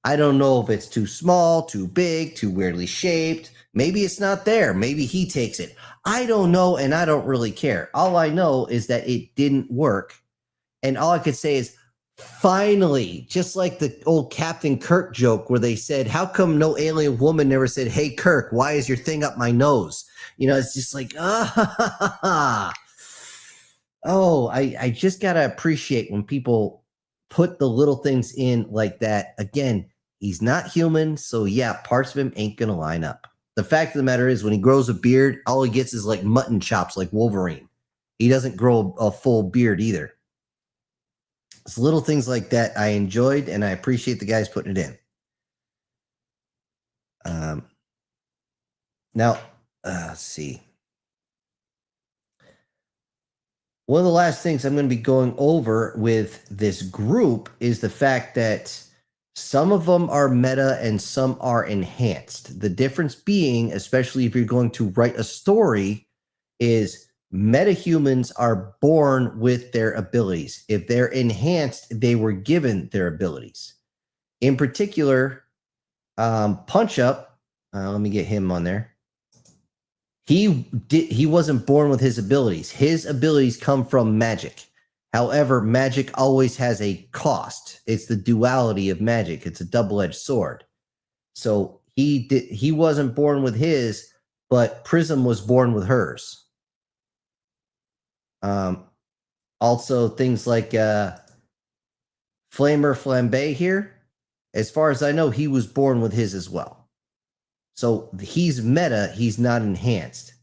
I don't know if it's too small, too big, too weirdly shaped. Maybe it's not there. Maybe he takes it. I don't know, and I don't really care. All I know is that it didn't work. And all I could say is, finally, just like the old Captain Kirk joke where they said, how come no alien woman never said, hey, Kirk, why is your thing up my nose? You know, it's just like, oh, I just got to appreciate when people put the little things in like that. Again, he's not human, so yeah, parts of him ain't going to line up. The fact of the matter is, when he grows a beard, all he gets is like mutton chops like Wolverine. He doesn't grow a full beard either. It's little things like that I enjoyed, and I appreciate the guys putting it in. Now, let's see. One of the last things I'm going to be going over with this group is the fact that some of them are meta and some are enhanced. The difference being, especially if you're going to write a story, is metahumans are born with their abilities. If they're enhanced, they were given their abilities. In particular, Punch Up, let me get him on there. He wasn't born with his abilities. His abilities come from magic. However, magic always has a cost. It's the duality of magic. It's a double-edged sword. So he wasn't born with his, but Prism was born with hers. Also things like Flamer Flambe here, as far as I know, he was born with his as well. So he's meta, he's not enhanced.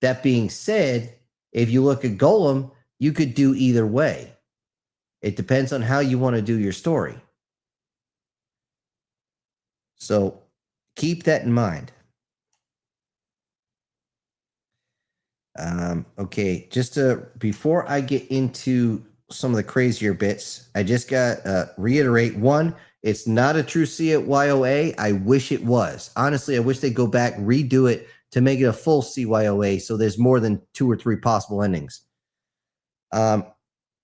That being said, if you look at Golem, you could do either way. It depends on how you want to do your story. So keep that in mind. Okay, before I get into some of the crazier bits, I just got reiterate one, it's not a true CYOA. I wish it was. Honestly, I wish they'd go back, redo it to make it a full CYOA so there's more than 2 or 3 possible endings. The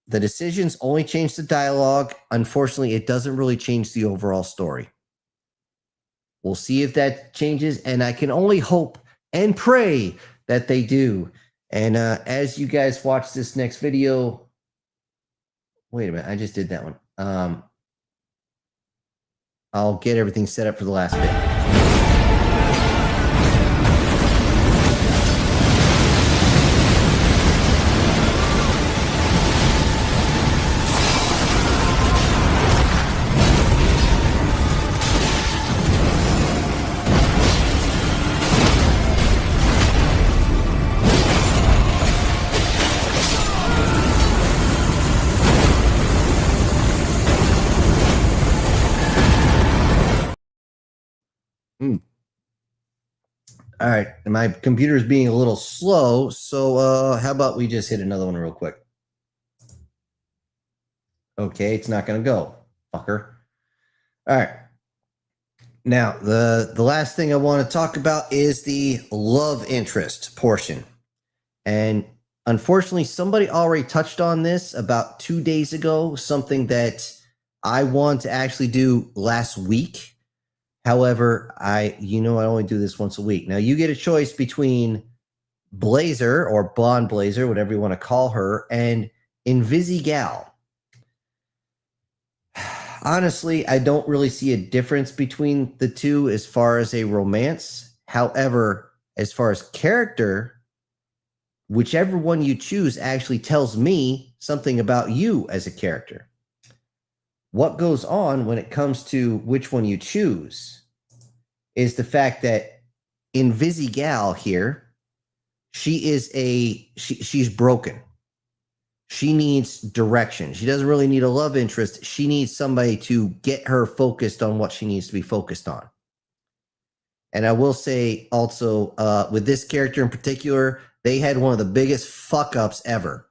decisions only change the dialogue. Unfortunately, it doesn't really change the overall story. We'll see if that changes, and I can only hope and pray that they do. And as you guys watch this next video, wait a minute, I just did that one. I'll get everything set up for the last bit. All right, my computer's being a little slow, so how about we just hit another one real quick? Okay, it's not going to go, fucker. All right. Now, the last thing I want to talk about is the love interest portion. And unfortunately, somebody already touched on this about 2 days ago, something that I want to actually do last week. However, I only do this once a week. Now, you get a choice between Blazer or Blonde Blazer, whatever you want to call her, and Invisigal. Honestly, I don't really see a difference between the two as far as a romance. However, as far as character, whichever one you choose actually tells me something about you as a character. What goes on when it comes to which one you choose is the fact that Invisigal here, she's broken. She needs direction. She doesn't really need a love interest. She needs somebody to get her focused on what she needs to be focused on. And I will say also, with this character in particular, they had one of the biggest fuck-ups ever.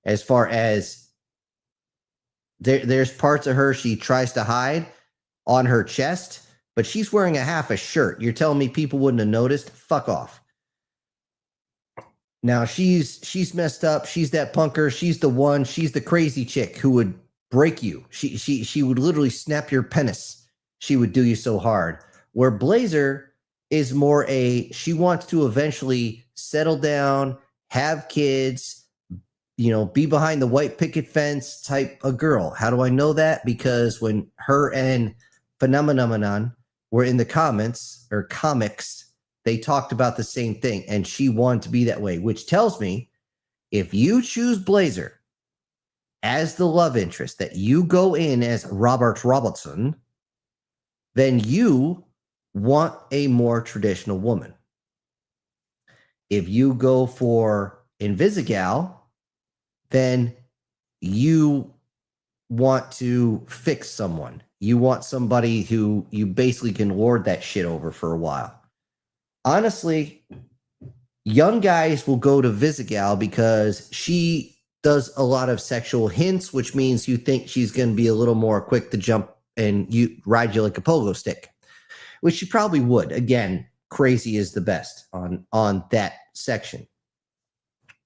As far as there's parts of her she tries to hide on her chest, but she's wearing half a shirt. You're telling me people wouldn't have noticed? Fuck off. Now she's messed up. She's that punker. She's the one. She's the crazy chick who would break you. She would literally snap your penis she would do you so hard. Where Blazer is more she wants to eventually settle down, have kids, be behind the white picket fence type of girl. How do I know that? Because when her and Phenomenon were in the comics, they talked about the same thing, and she wanted to be that way, which tells me if you choose Blazer as the love interest, that you go in as Robert Robertson, then you want a more traditional woman. If you go for Invisigal, then you want to fix someone. You want somebody who you basically can lord that shit over for a while. Honestly, young guys will go to Visigal because she does a lot of sexual hints, which means you think she's going to be a little more quick to jump and you ride you like a pogo stick, which she probably would. Again, crazy is the best on that section.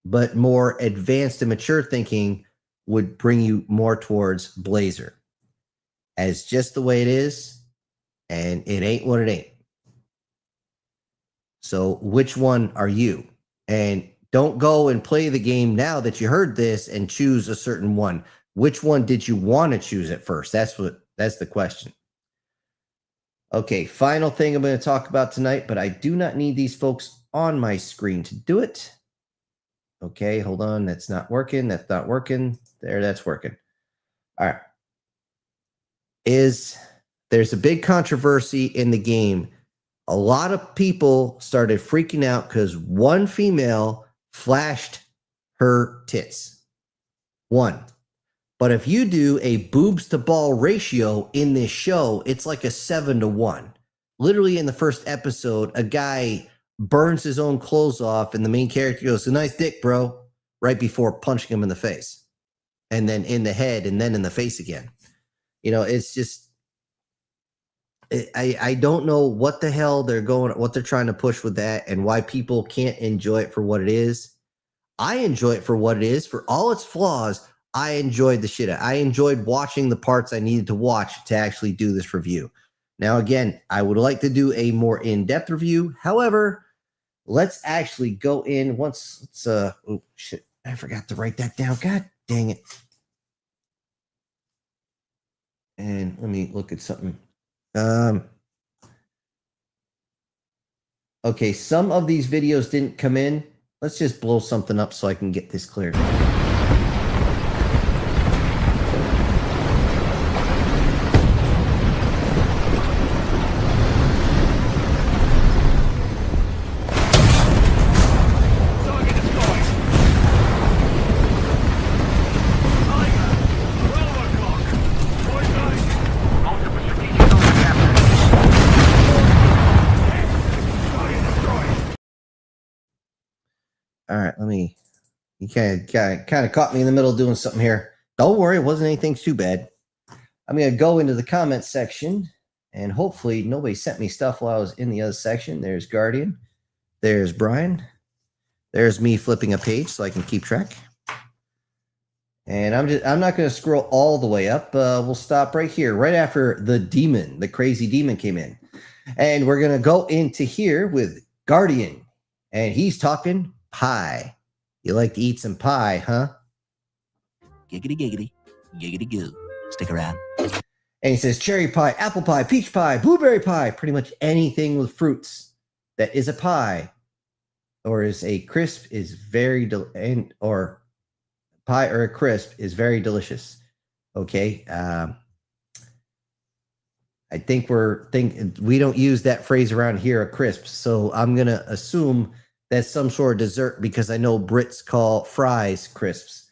But more advanced and mature thinking would bring you more towards Blazer as just the way it is, and it ain't what it ain't. So which one are you? And don't go and play the game now that you heard this and choose a certain one. Which one did you want to choose at first? That's the question. Okay, final thing I'm going to talk about tonight, but I do not need these folks on my screen to do it. Okay, hold on. That's not working. That's not working. There, that's working. All right. There's a big controversy in the game. A lot of people started freaking out because one female flashed her tits. One. But if you do a boobs to ball ratio in this show, it's like a 7-to-1. Literally in the first episode, a guy burns his own clothes off and the main character goes, "A nice dick, bro," right before punching him in the face. And then in the head and then in the face again. It's just, I don't know what the hell what they're trying to push with that and why people can't enjoy it for what it is. I enjoy it for what it is. For all its flaws, I enjoyed the shit. I enjoyed watching the parts I needed to watch to actually do this review. Now, again, I would like to do a more in-depth review. However, let's actually go in once. Oh, shit. I forgot to write that down. God dang it. And let me look at something. Okay, some of these videos didn't come in. Let's just blow something up so I can get this cleared. All right, you kind of caught me in the middle of doing something here. Don't worry, it wasn't anything too bad. I'm going to go into the comments section, and hopefully nobody sent me stuff while I was in the other section. There's Guardian. There's Brian. There's me flipping a page so I can keep track. And I'm not going to scroll all the way up. We'll stop right here, right after the crazy demon came in. And we're going to go into here with Guardian, and he's talking pie. You like to eat some pie, huh? Giggity giggity, giggity goo. Stick around. And he says cherry pie, apple pie, peach pie, blueberry pie, pretty much anything with fruits that is a pie or is a crisp is very or pie or a crisp is very delicious. Okay. I think we don't use that phrase around here, a crisp. So I'm going to assume that's some sort of dessert because I know Brits call fries crisps.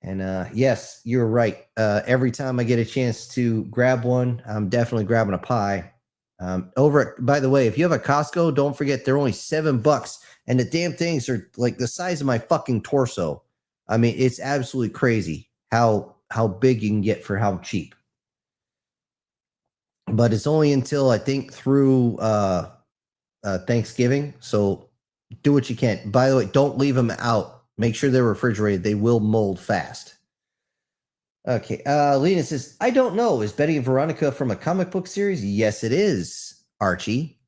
And yes, you're right. Every time I get a chance to grab one, I'm definitely grabbing a pie. By the way, if you have a Costco, don't forget they're only $7, and the damn things are like the size of my fucking torso. I mean, it's absolutely crazy how big you can get for how cheap. But it's only until I think through Thanksgiving. So do what you can. By the way, don't leave them out. Make sure they're refrigerated. They will mold fast. Okay. Lena says, I don't know. Is Betty and Veronica from a comic book series? Yes, it is, Archie.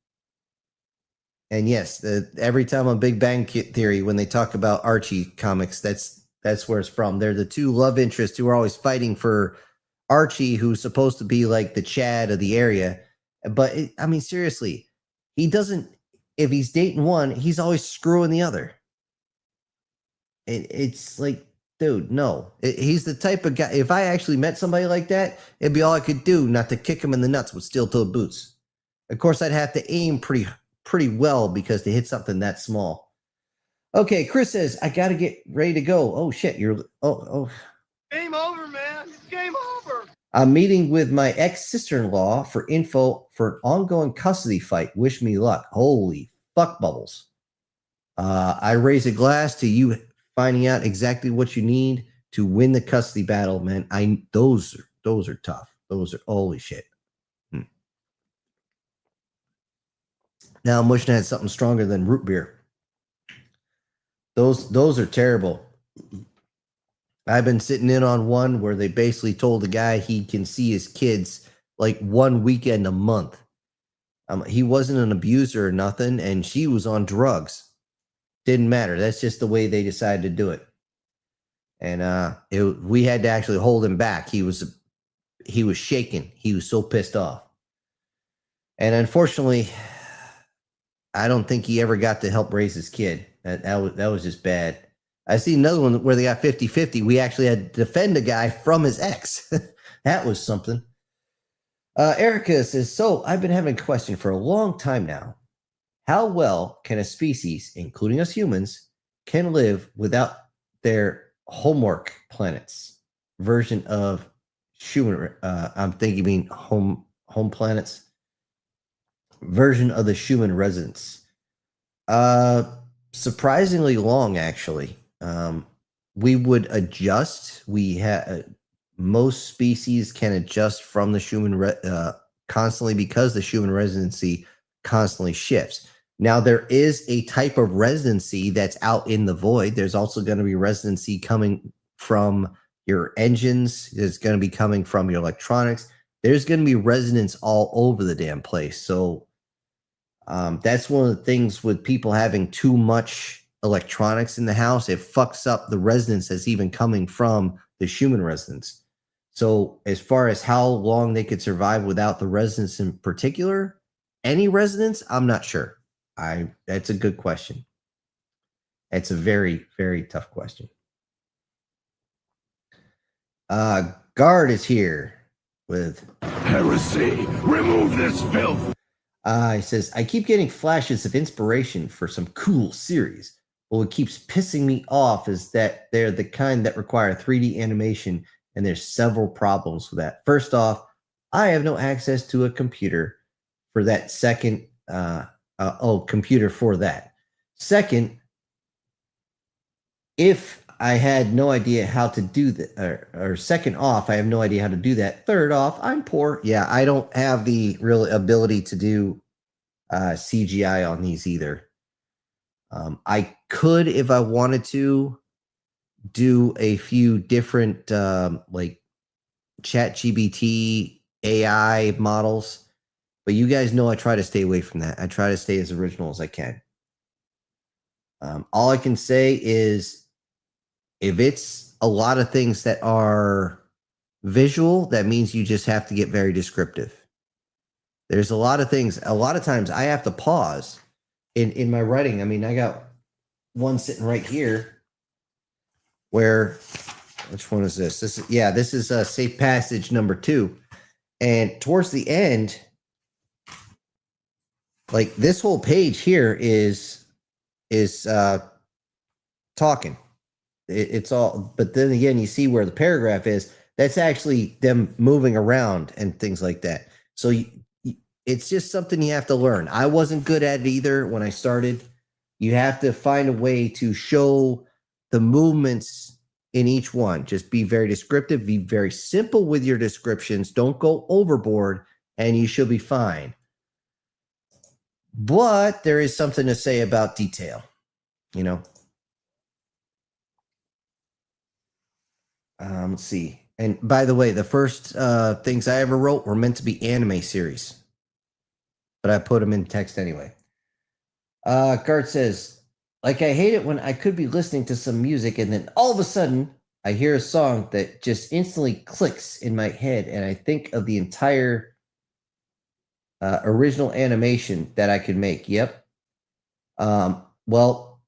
And yes, every time on Big Bang Theory, when they talk about Archie comics, that's where it's from. They're the two love interests who are always fighting for Archie, who's supposed to be like the Chad of the area. But I mean, seriously, he doesn't. If he's dating one, he's always screwing the other. It's like, dude, no. He's the type of guy. If I actually met somebody like that, it'd be all I could do not to kick him in the nuts with steel-toed boots. Of course, I'd have to aim pretty well because to hit something that small. Okay, Chris says, I got to get ready to go. Oh, shit. Oh. Game over, man. It's game over. I'm meeting with my ex-sister-in-law for info for an ongoing custody fight. Wish me luck. Holy fuck bubbles. I raise a glass to you finding out exactly what you need to win the custody battle, man. Those are tough. Those are holy shit. Now I'm wishing I had something stronger than root beer. Those are terrible. I've been sitting in on one where they basically told the guy he can see his kids like one weekend a month. He wasn't an abuser or nothing, and she was on drugs. Didn't matter. That's just the way they decided to do it. And we had to actually hold him back. He was shaking. He was so pissed off. And unfortunately, I don't think he ever got to help raise his kid. That was just bad. I see another one where they got 50-50. We actually had to defend a guy from his ex. That was something. Erica says, so I've been having a question for a long time now. How well can a species, including us humans, can live without their homework planets version of human? I'm thinking you mean home planets version of the human residence. Surprisingly long, actually. We would adjust. Most species can adjust from the human constantly because the human residency constantly shifts. Now, there is a type of residency that's out in the void. There's also going to be residency coming from your engines. There's going to be coming from your electronics. There's going to be resonance all over the damn place. So that's one of the things with people having too much electronics in the house. It fucks up the resonance that's even coming from the human resonance. So as far as how long they could survive without the resonance in particular, any resonance, I'm not sure. That's a good question. It's a very, very tough question. Guard is here with Heresy. Remove this filth. He says, I keep getting flashes of inspiration for some cool series. But what keeps pissing me off is that they're the kind that require 3D animation, and there's several problems with that. First off, I have no access to a computer for that second. Computer for that. Second, if I had no idea how to do that, or second off, I have no idea how to do that. Third off, I'm poor. Yeah, I don't have the real ability to do CGI on these either. I could, if I wanted to, do a few different like ChatGPT AI models. But you guys know I try to stay away from that. I try to stay as original as I can. All I can say is if it's a lot of things that are visual, that means you just have to get very descriptive. There's a lot of things. A lot of times I have to pause in my writing. I mean, I got one sitting right here where, which one is this? This is Safe Passage number 2. And towards the end, like this whole page here is talking. It's all, but then again, you see where the paragraph is. That's actually them moving around and things like that. So it's just something you have to learn. I wasn't good at it either when I started. You have to find a way to show the movements in each one. Just be very descriptive. Be very simple with your descriptions. Don't go overboard, and you should be fine. But there is something to say about detail, you know. Let's see. And by the way, the first things I ever wrote were meant to be anime series, but I put them in text anyway. Gart says, like, I hate it when I could be listening to some music and then all of a sudden I hear a song that just instantly clicks in my head and I think of the entire original animation that I could make. Yep. Well,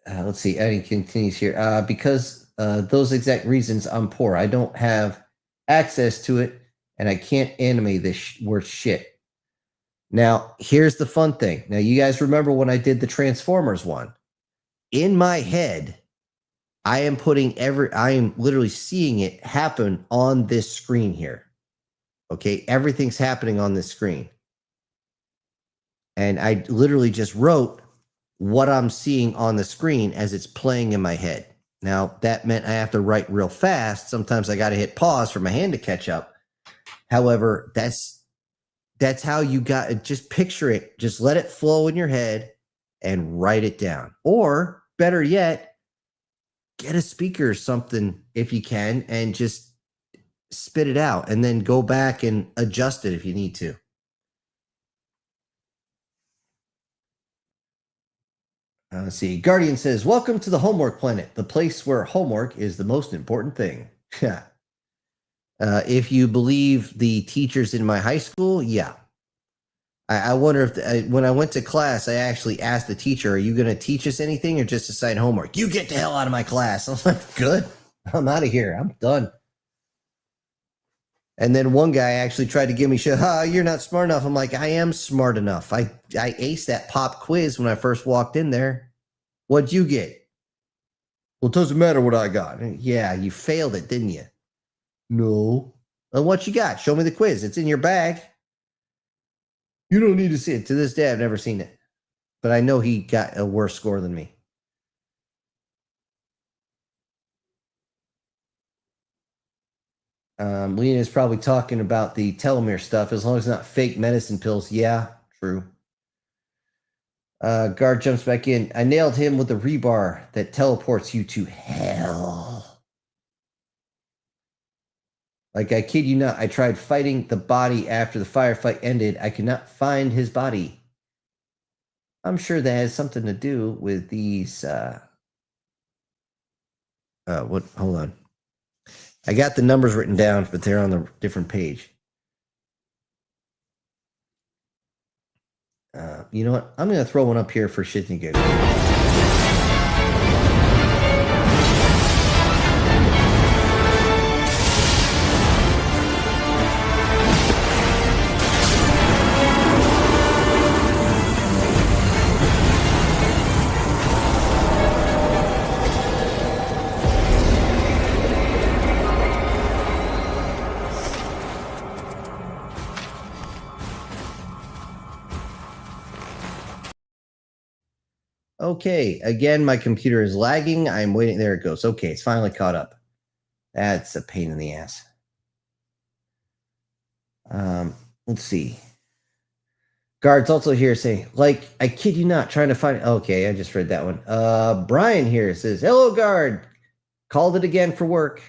let's see. And he continues here. Because those exact reasons, I'm poor. I don't have access to it and I can't animate this worth shit. Now, here's the fun thing. Now, you guys remember when I did the Transformers one? In my head, I am literally seeing it happen on this screen here. Okay, everything's happening on this screen. And I literally just wrote what I'm seeing on the screen as it's playing in my head. Now, that meant I have to write real fast. Sometimes I got to hit pause for my hand to catch up. However, that's how you got it. Just picture it. Just let it flow in your head and write it down. Or better yet, get a speaker or something if you can and just spit it out and then go back and adjust it if you need to. Let's see. Guardian says, welcome to the homework planet, the place where homework is the most important thing. Yeah. If you believe the teachers in my high school, yeah. I wonder if when I went to class, I actually asked the teacher, are you going to teach us anything or just assign homework? You get the hell out of my class. I was like, good. I'm out of here. I'm done. And then one guy actually tried to give me shit. You're not smart enough. I'm like, I am smart enough. I aced that pop quiz when I first walked in there. What'd you get? Well, it doesn't matter what I got. Yeah, you failed it, didn't you? No. And what you got? Show me the quiz. It's in your bag. You don't need to see it. To this day, I've never seen it. But I know he got a worse score than me. Lena's probably talking about the telomere stuff. As long as it's not fake medicine pills. Yeah, true. Guard jumps back in. I nailed him with the rebar that teleports you to hell. Like, I kid you not, I tried fighting the body after the firefight ended. I could not find his body. I'm sure that has something to do with these, hold on. I got the numbers written down, but they're on a different page. You know what? I'm going to throw one up here for shit and giggles. Okay, again, my computer is lagging. I'm waiting. There it goes. Okay, it's finally caught up. That's a pain in the ass. Let's see. Guard's also here saying, like, I kid you not, trying to find. Okay, I just read that one. Brian here says, hello, Guard. Called it again for work.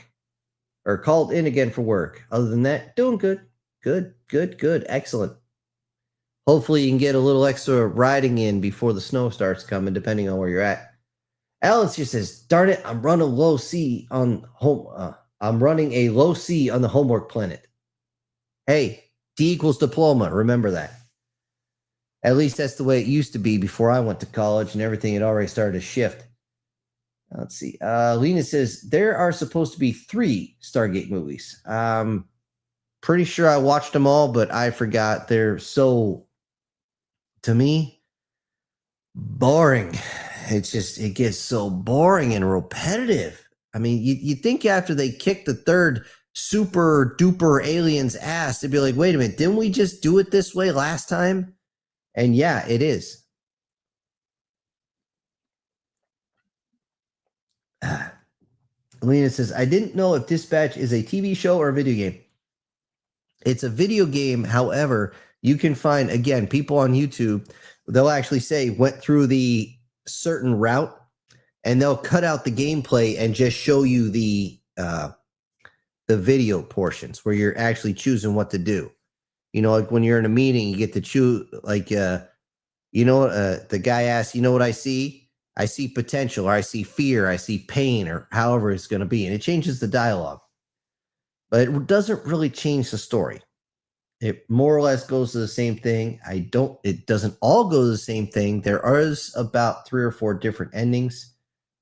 Or called in again for work. Other than that, doing good. Good. Excellent. Hopefully you can get a little extra riding in before the snow starts coming, depending on where you're at. Alex here says, darn it, I'm running a low C on the homework planet. Hey, D equals diploma. Remember that. At least that's the way it used to be before I went to college and everything had already started to shift. Let's see. Lena says, there are supposed to be 3 Stargate movies. Pretty sure I watched them all, but I forgot. They're so, to me, boring. It gets so boring and repetitive. I mean, you think after they kick the 3rd super duper alien's ass, they'd be like, wait a minute, didn't we just do it this way last time? And yeah, it is. Lena says, I didn't know if Dispatch is a TV show or a video game. It's a video game. However, you can find, again, people on YouTube, they'll actually say went through the certain route and they'll cut out the gameplay and just show you the the video portions where you're actually choosing what to do. You know, like when you're in a meeting, you get to choose, like, the guy asks, you know what I see? I see potential, or I see fear, I see pain, or however it's going to be. And it changes the dialogue. But it doesn't really change the story. It more or less goes to the same thing. It doesn't all go to the same thing. There is about 3 or 4 different endings.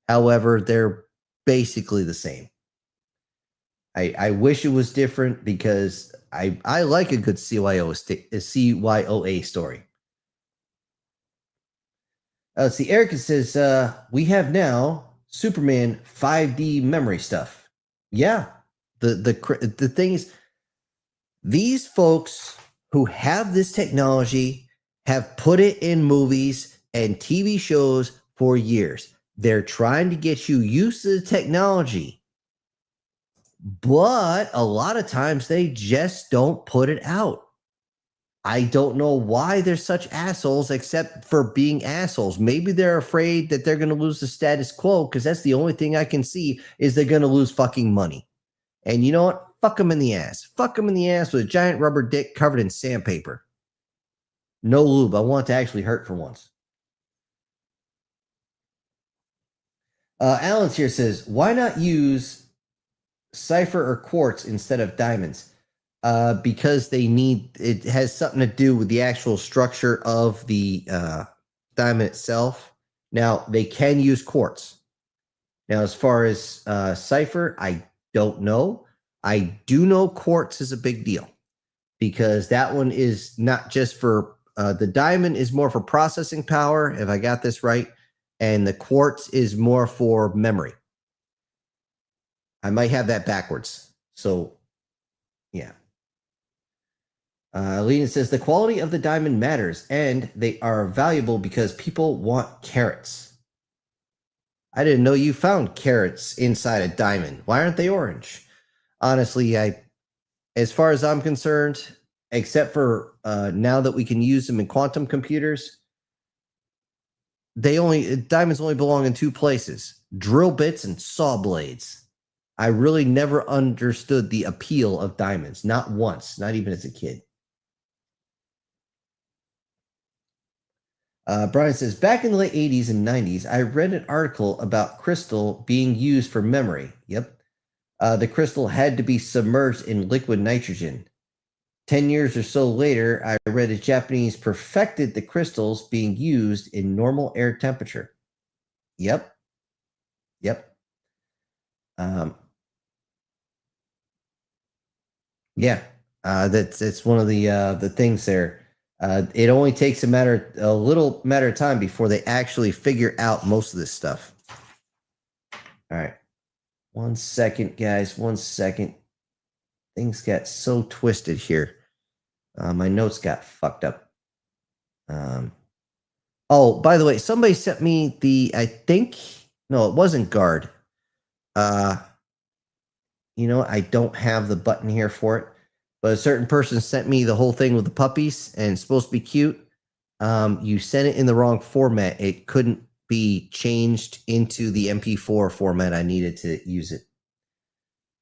However, they're basically the same. I wish it was different because I like a good CYOA story. Let's see, Erica says, we have now Superman 5D memory stuff. Yeah. The thing is, these folks who have this technology have put it in movies and TV shows for years. They're trying to get you used to the technology, but a lot of times they just don't put it out. I don't know why they're such assholes, except for being assholes. Maybe they're afraid that they're going to lose the status quo, because that's the only thing I can see is they're going to lose fucking money. And you know what? Fuck them in the ass. Fuck them in the ass with a giant rubber dick covered in sandpaper. No lube. I want it to actually hurt for once. Alan's here says, why not use cipher or quartz instead of diamonds? Because it has something to do with the actual structure of the diamond itself. Now, they can use quartz. Now, as far as cipher, I don't know. I do know quartz is a big deal because that one is not just for the diamond is more for processing power, if I got this right, and the quartz is more for memory. I might have that backwards. So, yeah. Lena says the quality of the diamond matters, and they are valuable because people want carats. I didn't know you found carats inside a diamond. Why aren't they orange? Honestly, as far as I'm concerned, except for now that we can use them in quantum computers, diamonds only belong in 2 places: drill bits and saw blades. I really never understood the appeal of diamonds, not once, not even as a kid. Brian says, back in the late 80s and 90s, I read an article about crystal being used for memory. Yep. The crystal had to be submerged in liquid nitrogen. 10 years or so later, I read the Japanese perfected the crystals being used in normal air temperature. Yep. Yeah. That's one of the things there. It only takes a little matter of time before they actually figure out most of this stuff. All right. 1 second, guys. 1 second. Things got so twisted here. My notes got fucked up. Oh, by the way, somebody sent me no, it wasn't guard. I don't have the button here for it, but a certain person sent me the whole thing with the puppies, and it's supposed to be cute. You sent it in the wrong format. It couldn't be changed into the MP4 format I needed to use it.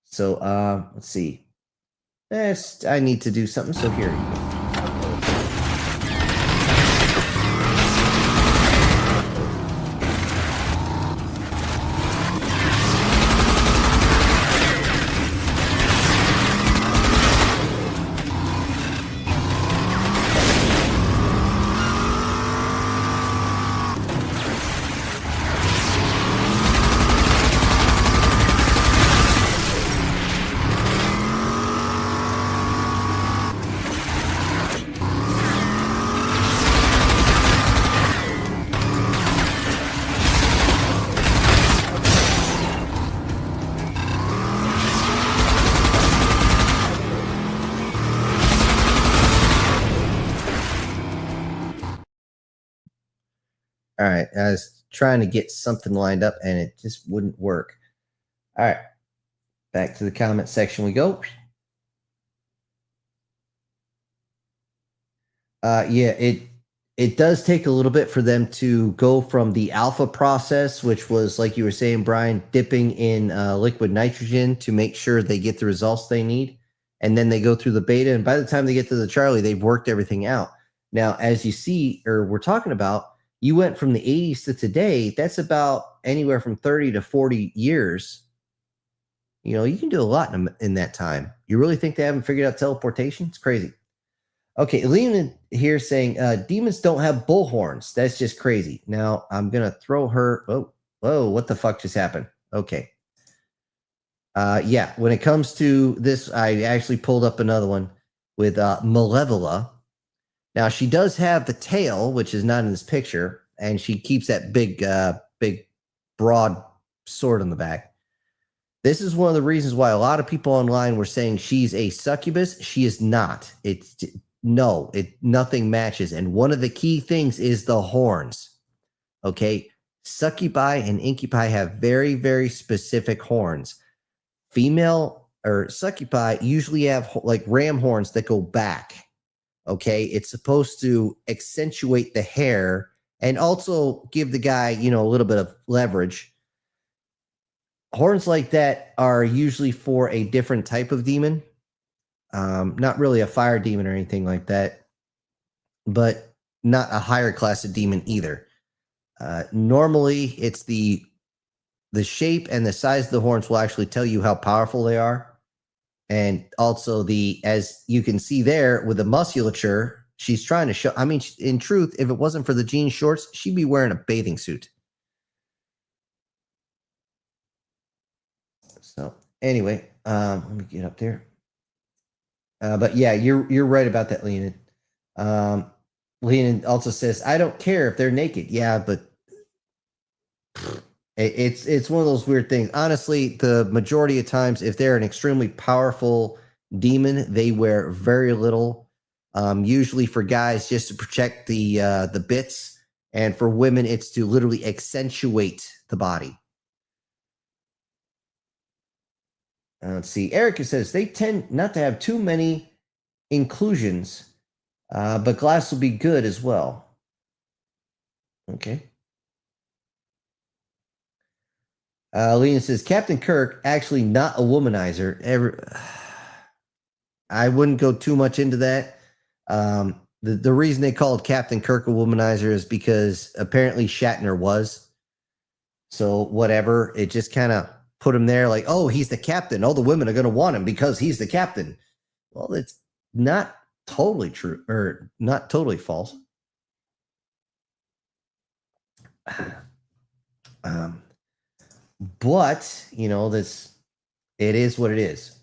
So, let's see. I need to do something, so here you go. All right, I was trying to get something lined up and it just wouldn't work. All right, back to the comment section we go. Yeah, it does take a little bit for them to go from the alpha process, which was, like you were saying, Brian, dipping in liquid nitrogen to make sure they get the results they need. And then they go through the beta. And by the time they get to the Charlie, they've worked everything out. Now, as you see, or we're talking about, you went from the 80s to today. That's about anywhere from 30 to 40 years. You know, you can do a lot in that time. You really think they haven't figured out teleportation? It's crazy. Okay, Leon here saying, demons don't have bullhorns. That's just crazy. Now, I'm going to throw her. Whoa, what the fuck just happened? Okay. Yeah, when it comes to this, I actually pulled up another one with Malevola. Now, she does have the tail, which is not in this picture, and she keeps that big, broad sword on the back. This is one of the reasons why a lot of people online were saying she's a succubus. She is not. Nothing matches. And one of the key things is the horns. Okay, succubi and incubi have very, very specific horns. Female or succubi usually have like ram horns that go back. Okay, it's supposed to accentuate the hair and also give the guy, a little bit of leverage. Horns like that are usually for a different type of demon. Not really a fire demon or anything like that, but not a higher class of demon either. Normally, it's the shape and the size of the horns will actually tell you how powerful they are. And also as you can see there with the musculature, she's trying to show, in truth, if it wasn't for the jean shorts, she'd be wearing a bathing suit. So anyway, let me get up there. But yeah, you're right about that, Leonid. Leonid also says, I don't care if they're naked. Yeah, but it's one of those weird things. Honestly, the majority of times, if they're an extremely powerful demon, they wear very little. Usually for guys, just to protect the bits, and for women, it's to literally accentuate the body. Let's see. Erica says they tend not to have too many inclusions, but glass will be good as well. Okay. Lena says Captain Kirk actually not a womanizer. I wouldn't go too much into that. The reason they called Captain Kirk a womanizer is because apparently Shatner was. So whatever, it just kind of put him there like, oh, he's the captain. All the women are going to want him because he's the captain. Well, it's not totally true, or not totally false. But, it is what it is.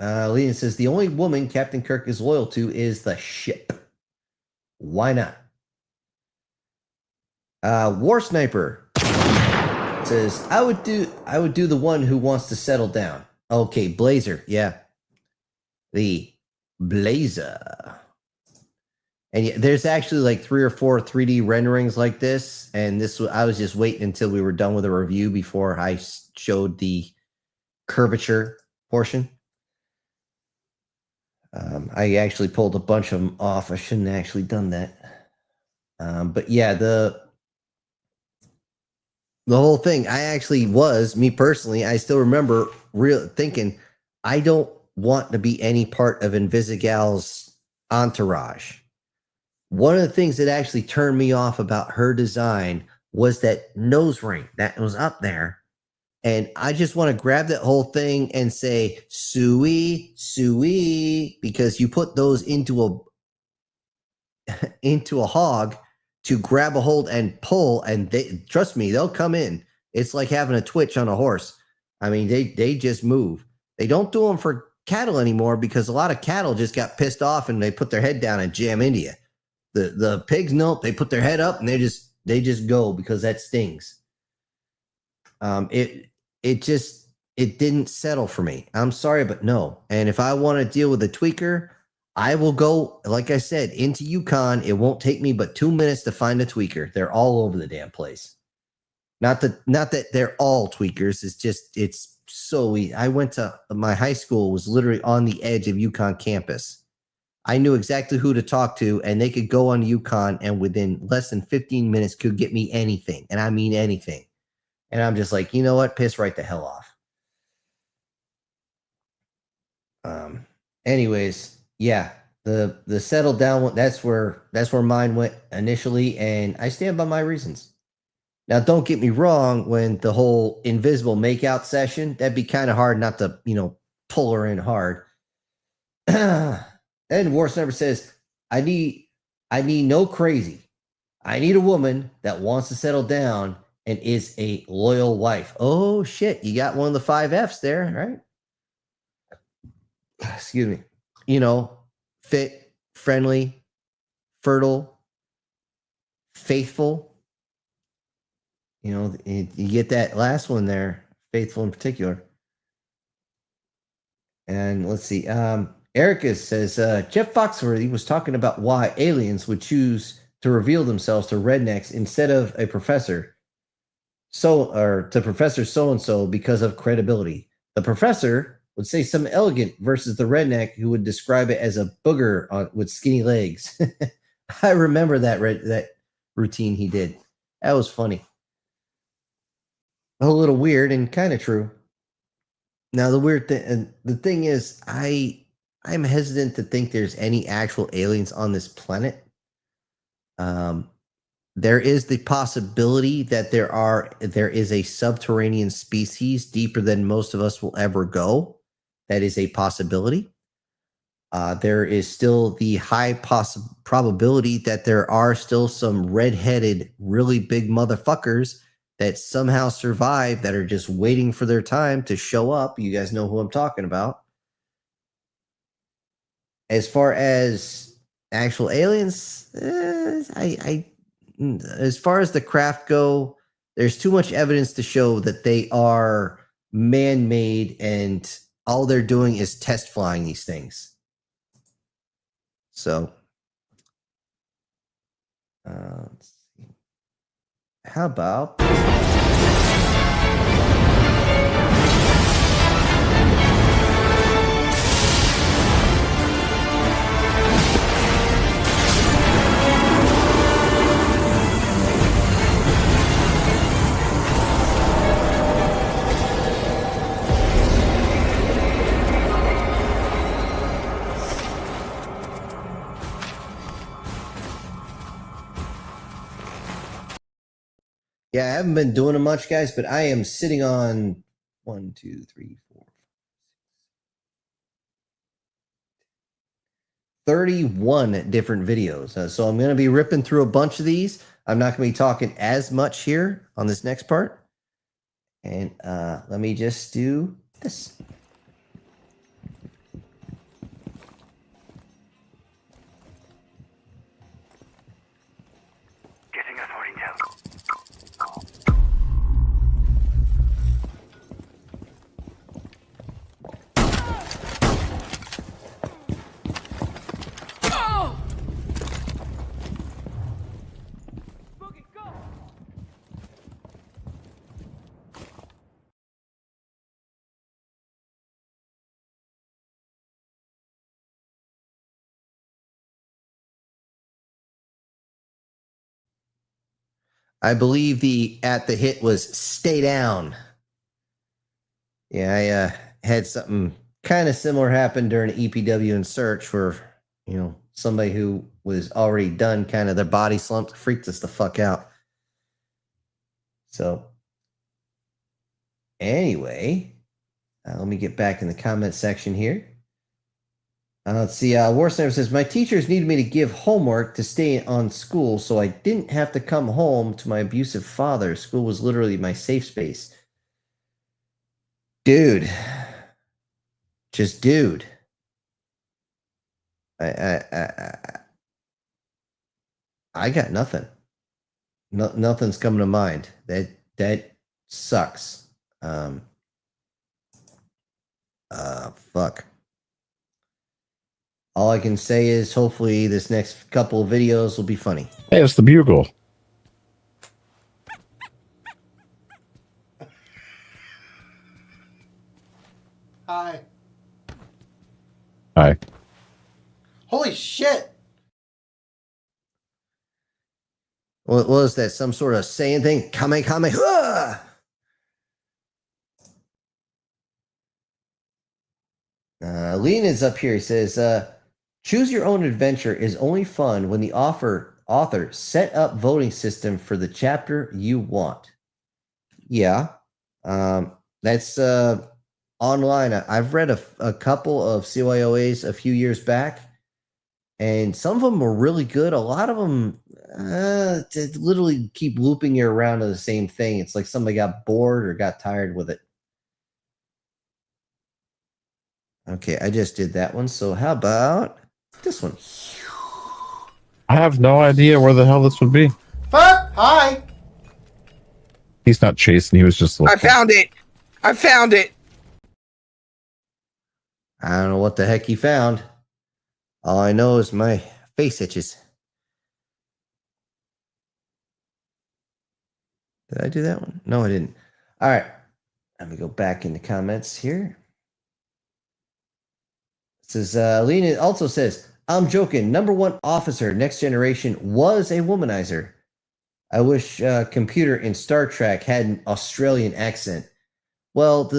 Leon says the only woman Captain Kirk is loyal to is the ship. Why not? War Sniper says I would do the one who wants to settle down. Okay, Blazer, yeah. The Blazer. And yeah, there's actually like 3 or 4 3D renderings like this, and I was just waiting until we were done with the review before I showed the curvature portion. I actually pulled a bunch of them off. I shouldn't have actually done that. But yeah, the whole thing, me personally, I still remember thinking, I don't want to be any part of Invisigal's entourage. One of the things that actually turned me off about her design was that nose ring that was up there. And I just want to grab that whole thing and say, Sui, Sui, because you put those into a hog to grab a hold and pull, and trust me, they'll come in. It's like having a twitch on a horse. They just move. They don't do them for cattle anymore because a lot of cattle just got pissed off and they put their head down and jam into you. The pigs, nope, they put their head up and they just go because that stings. It didn't settle for me. I'm sorry, but no. And if I want to deal with a tweaker, I will go, like I said, into Yukon. It won't take me but 2 minutes to find a tweaker. They're all over the damn place. Not that they're all tweakers. It's so easy. I went to my high school was literally on the edge of Yukon campus. I knew exactly who to talk to, and they could go on Yukon and within less than 15 minutes could get me anything. And I mean anything. And I'm just like, you know what? Piss right the hell off. Anyways, yeah, the settle down one, that's where mine went initially, and I stand by my reasons. Now, don't get me wrong, when the whole invisible makeout session, that'd be kind of hard not to, pull her in hard. And War's Never says, I need no crazy. I need a woman that wants to settle down and is a loyal wife. Oh shit, you got one of the 5 F's there, right? Excuse me. Fit, friendly, fertile, faithful. You get that last one there, faithful in particular. And let's see. Erica says, Jeff Foxworthy was talking about why aliens would choose to reveal themselves to rednecks instead of a professor. Or to Professor so-and-so because of credibility. The professor would say something elegant versus the redneck who would describe it as a booger with skinny legs. I remember that routine he did. That was funny. A little weird and kind of true. Now the thing is, I'm hesitant to think there's any actual aliens on this planet. There is the possibility that there is a subterranean species deeper than most of us will ever go. That is a possibility. There is still the high probability that there are still some redheaded, really big motherfuckers that somehow survive that are just waiting for their time to show up. You guys know who I'm talking about. As far as actual aliens, as far as the craft go, there's too much evidence to show that they are man-made and all they're doing is test flying these things. So, let's see. How about this one? Yeah, I haven't been doing it much, guys, but I am sitting on 1, 2, 3, 4, 31 different videos. So I'm going to be ripping through a bunch of these. I'm not going to be talking as much here on this next part. And let me just do this. Getting us more intel. I believe the hit was stay down. Yeah, I had something kind of similar happen during EPW and search where, somebody who was already done kind of their body slumped, freaked us the fuck out. So anyway, let me get back in the comment section here. Let's see. Warsniper says, my teachers needed me to give homework to stay on school, so I didn't have to come home to my abusive father. School was literally my safe space. Dude. Just dude. I got nothing. Nothing's coming to mind. That sucks. Fuck. All I can say is hopefully this next couple of videos will be funny. Hey, it's the Bugle. Hi. Hi. Holy shit! What was that? Some sort of saying thing? Kamehameha! Lena's up here. He says, choose your own adventure is only fun when the author set up voting system for the chapter you want. Yeah. That's online. I've read a couple of CYOAs a few years back, and some of them were really good. A lot of them literally keep looping you around to the same thing. It's like somebody got bored or got tired with it. Okay, I just did that one. So how about this one? I have no idea where the hell this would be. Fuck! Hi! He's not chasing. He was just looking. I found it. I found it. I don't know what the heck he found. All I know is my face itches. Did I do that one? No, I didn't. All right. Let me go back in the comments here. It says, Lena also says, I'm joking. Number one officer, Next Generation, was a womanizer. I wish computer in Star Trek had an Australian accent. Well,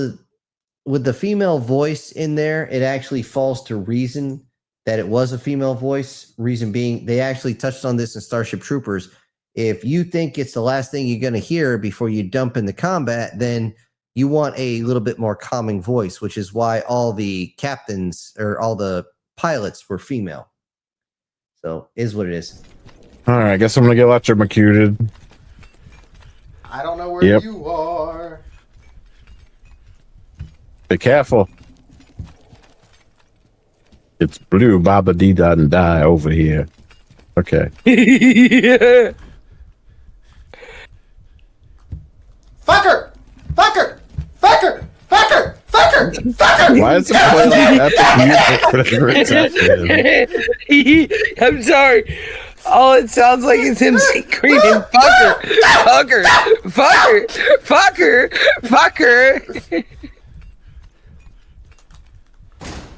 with the female voice in there, it actually falls to reason that it was a female voice. Reason being, they actually touched on this in Starship Troopers. If you think it's the last thing you're going to hear before you dump into combat, then you want a little bit more calming voice, which is why all the captains or all the pilots were female. So, is what it is. All right, I guess I'm going to get electrocuted. I don't know where you are. Be careful. It's blue Baba Dee Da and Die over here. Okay. Yeah. Fucker! Fucker! Fucker! Fucker! Fucker! Fucker! Why is it playing like epic music? I'm sorry. All it sounds like is him screaming, fucker, fucker, fucker, fucker, fucker.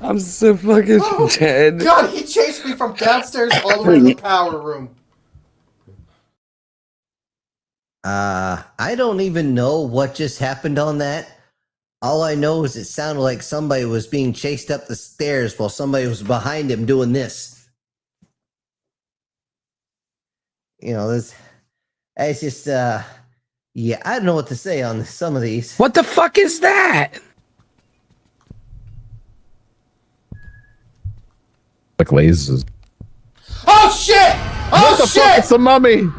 I'm so fucking dead. God, he chased me from downstairs all the way to the power room. I don't even know what just happened on that. All I know is it sounded like somebody was being chased up the stairs while somebody was behind him doing this. You know, it's just, yeah, I don't know what to say on some of these. What the fuck is that? Like lasers. Oh shit! Oh what the shit! fuck? It's a mummy.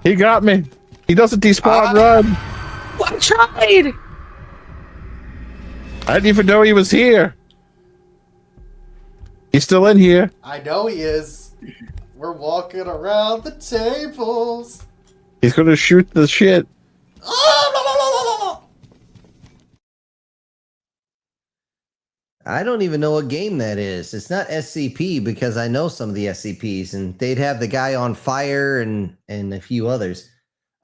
He got me. He doesn't despawn. Run. I tried. I didn't even know he was here. He's still in here. I know he is. We're walking around the tables. He's gonna shoot the shit. I don't even know what game that is. It's not SCP because I know some of the SCPs, and they'd have the guy on fire and a few others.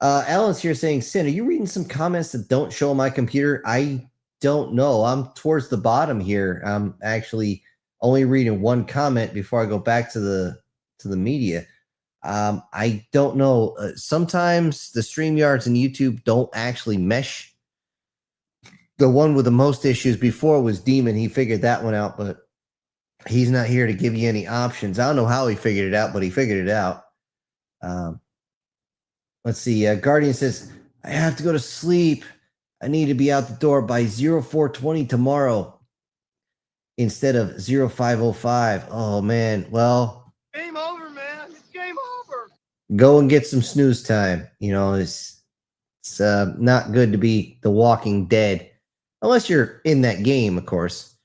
Alan's here saying, Sin, are you reading some comments that don't show on my computer? I don't know. I'm towards the bottom here. I'm actually only reading one comment before I go back to the media. I don't know. Sometimes the StreamYards and YouTube don't actually mesh. The one with the most issues before was Demon. He figured that one out, but he's not here to give you any options. I don't know how he figured it out, but he figured it out. Let's see. Guardian says, I have to go to sleep. I need to be out the door by 0420 tomorrow instead of 0505. Oh, man. Well, Game over, man. It's game over. Go and get some snooze time. You know, it's not good to be the Walking Dead. Unless you're in that game, of course.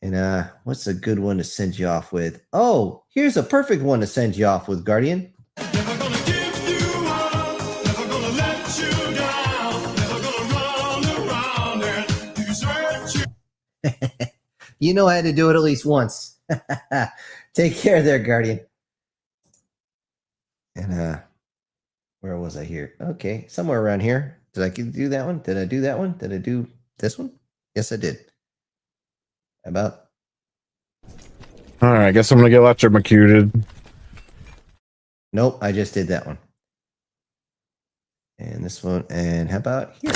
And what's a good one to send you off with? Oh, here's a perfect one to send you off with, Guardian. Never gonna give you up, never gonna let you down, never gonna run around and desert you. You know I had to do it at least once. Take care there, Guardian. And where was I here? Okay, somewhere around here. Did I do that one? Did I do that one? Did I do this one? Yes, I did. How about? All right, I guess I'm gonna get electrocuted. Nope, I just did that one. And this one, and how about here?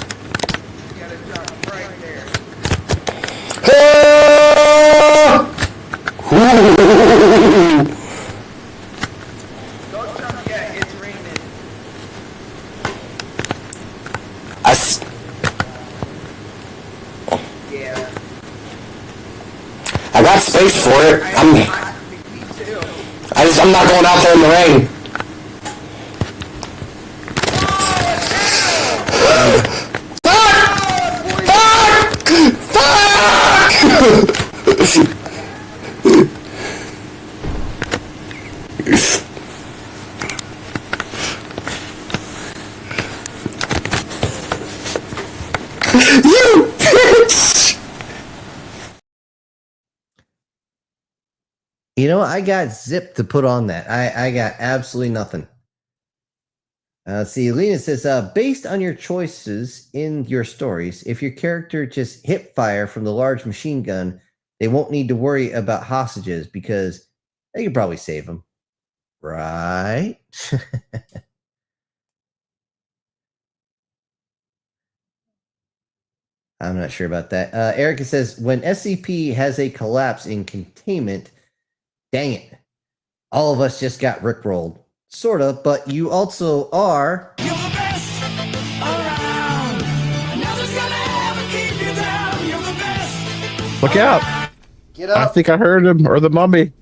I got space for it. I'm not going out there in the rain. You bitch! You know, I got zip to put on that. I got absolutely nothing. See, Lena says, based on your choices in your stories, if your character just hip fire from the large machine gun, they won't need to worry about hostages because they could probably save them. Right? I'm not sure about that. Erica says, when SCP has a collapse in containment, dang it. All of us just got rickrolled. Sort of, but you also are... You're the best around. Nothing's gonna ever keep you down. You're the best. Look out! Get up. I think I heard him, or the mummy.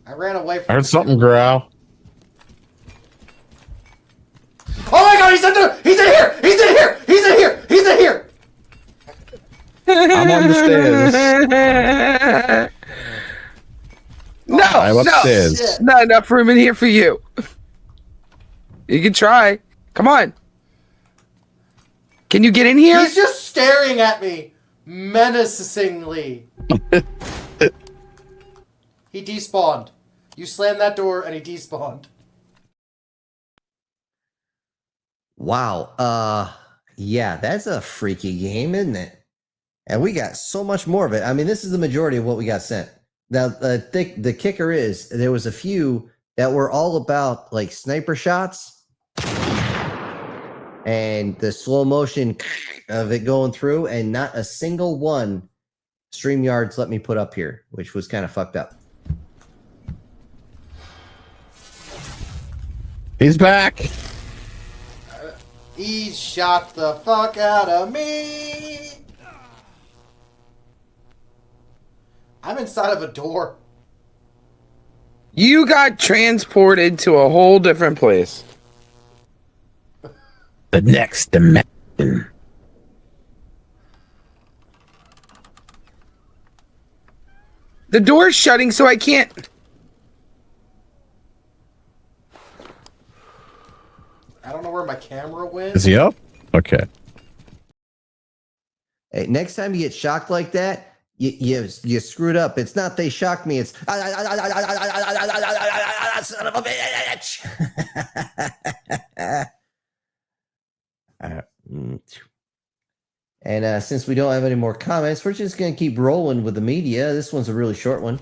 I ran away from I heard something growl. Oh my god, he's in there! He's in here! He's in here! He's in here! He's in here! I'm on the stairs. No, I'm upstairs. no, not enough room in here for you. You can try. Come on. Can you get in here? He's just staring at me menacingly. He despawned. You slammed that door and he despawned. Wow. Yeah, that's a freaky game, isn't it? And we got so much more of it. I mean, this is the majority of what we got sent. Now, the kicker is there was a few that were all about like sniper shots and the slow motion of it going through, and not a single one StreamYards let me put up here, which was kind of fucked up. He's back. He shot the fuck out of me. I'm inside of a door. You got transported to a whole different place. The next dimension. The door's shutting, so I can't. I don't know where my camera went. Is he up? Okay. Hey, next time you get shocked like that, you screwed up. It's not they shocked me. It's son of a bitch. And since we don't have any more comments, we're just gonna keep rolling with the media. This one's a really short one.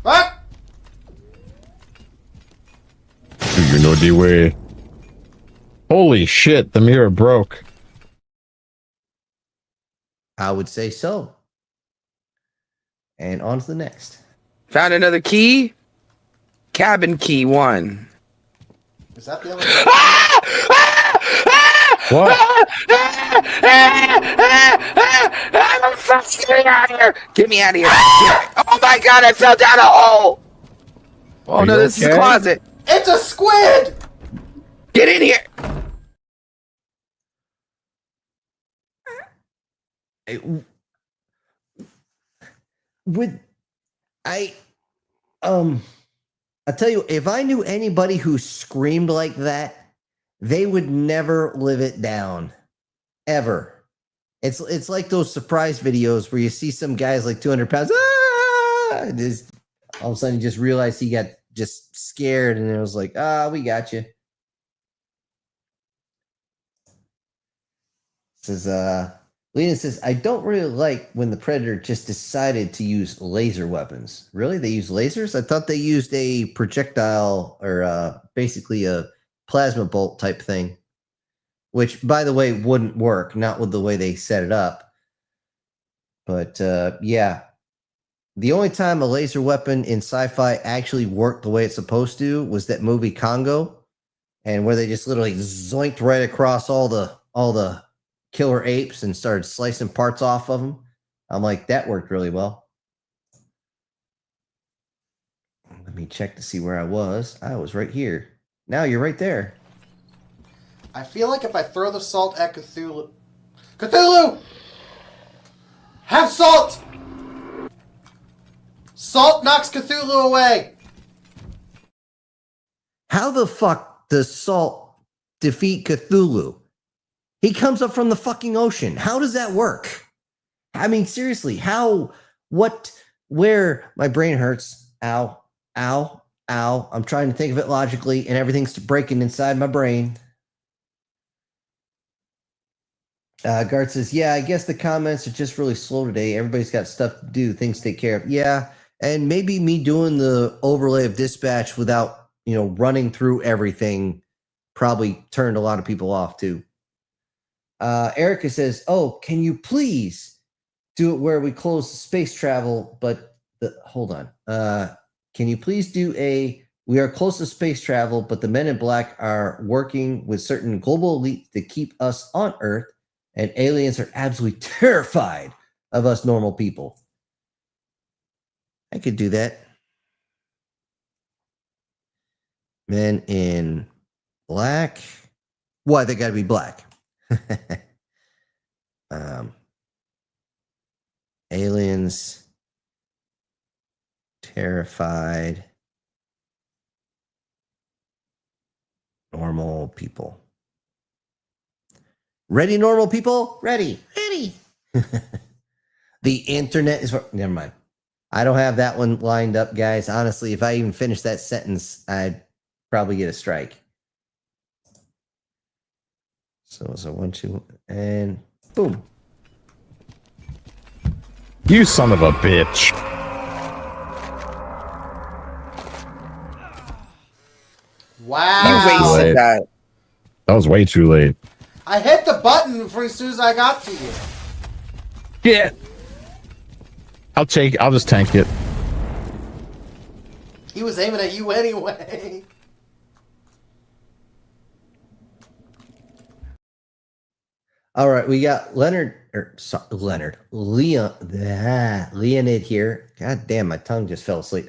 What? You know the way. Holy shit! The mirror broke. I would say so. And on to the next. Found another key. Cabin key 1. Is that the only? What? I'm frustrated out of here. Get me out of here. Oh my god, I fell down a hole. Oh no, this is a closet. It's a squid. Get in here. I tell you, if I knew anybody who screamed like that, they would never live it down, ever. It's like those surprise videos where you see some guys like 200 pounds, just all of a sudden you just realize he got just scared, and it was like, we got you. This is Lena says, I don't really like when the Predator just decided to use laser weapons. Really? They use lasers? I thought they used a projectile or basically a plasma bolt type thing, which, by the way, wouldn't work, not with the way they set it up. But yeah, the only time a laser weapon in sci-fi actually worked the way it's supposed to was that movie Congo, and where they just literally zoinked right across all the killer apes and started slicing parts off of them. I'm like, that worked really well. Let me check to see where I was. I was right here. Now you're right there. I feel like if I throw the salt at Cthulhu... Cthulhu! Have salt! Salt knocks Cthulhu away! How the fuck does salt defeat Cthulhu? He comes up from the fucking ocean. How does that work? I mean, seriously, how, what, where? My brain hurts. Ow, ow, ow. I'm trying to think of it logically, and everything's breaking inside my brain. Gart says, yeah, I guess the comments are just really slow today. Everybody's got stuff to do, things to take care of. Yeah, and maybe me doing the overlay of dispatch without, running through everything probably turned a lot of people off too. Erica says, oh, can you please do it where we close the space travel, but hold on. Can you please do we are close to space travel, but the men in black are working with certain global elites to keep us on Earth, and aliens are absolutely terrified of us normal people. I could do that. Men in black. Why they got to be black? Aliens terrified normal people. Ready, normal people? Ready. The internet is... Never mind. I don't have that one lined up, guys. Honestly, if I even finish that sentence, I'd probably get a strike. So 1, 2, and boom. You son of a bitch. Wow. You wasted that. That was way too late. I hit the button as soon as I got to you. Yeah. I'll just tank it. He was aiming at you anyway. All right, we got Leonid here. God damn, my tongue just fell asleep.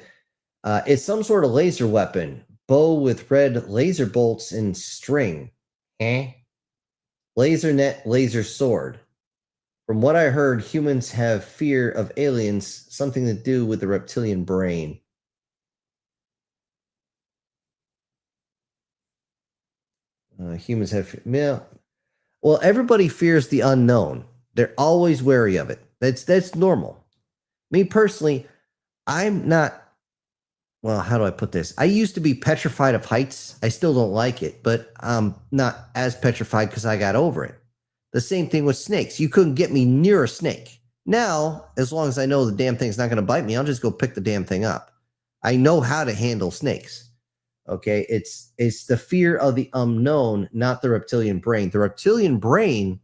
It's some sort of laser weapon. Bow with red laser bolts and string. Laser net, laser sword. From what I heard, humans have fear of aliens, something to do with the reptilian brain. Humans have... Well, everybody fears the unknown. They're always wary of it. That's normal. Me personally, I'm not... Well, how do I put this? I used to be petrified of heights. I still don't like it, but I'm not as petrified because I got over it. The same thing with snakes. You couldn't get me near a snake. Now, as long as I know the damn thing's not going to bite me, I'll just go pick the damn thing up. I know how to handle snakes. Okay, it's the fear of the unknown, not the reptilian brain. The reptilian brain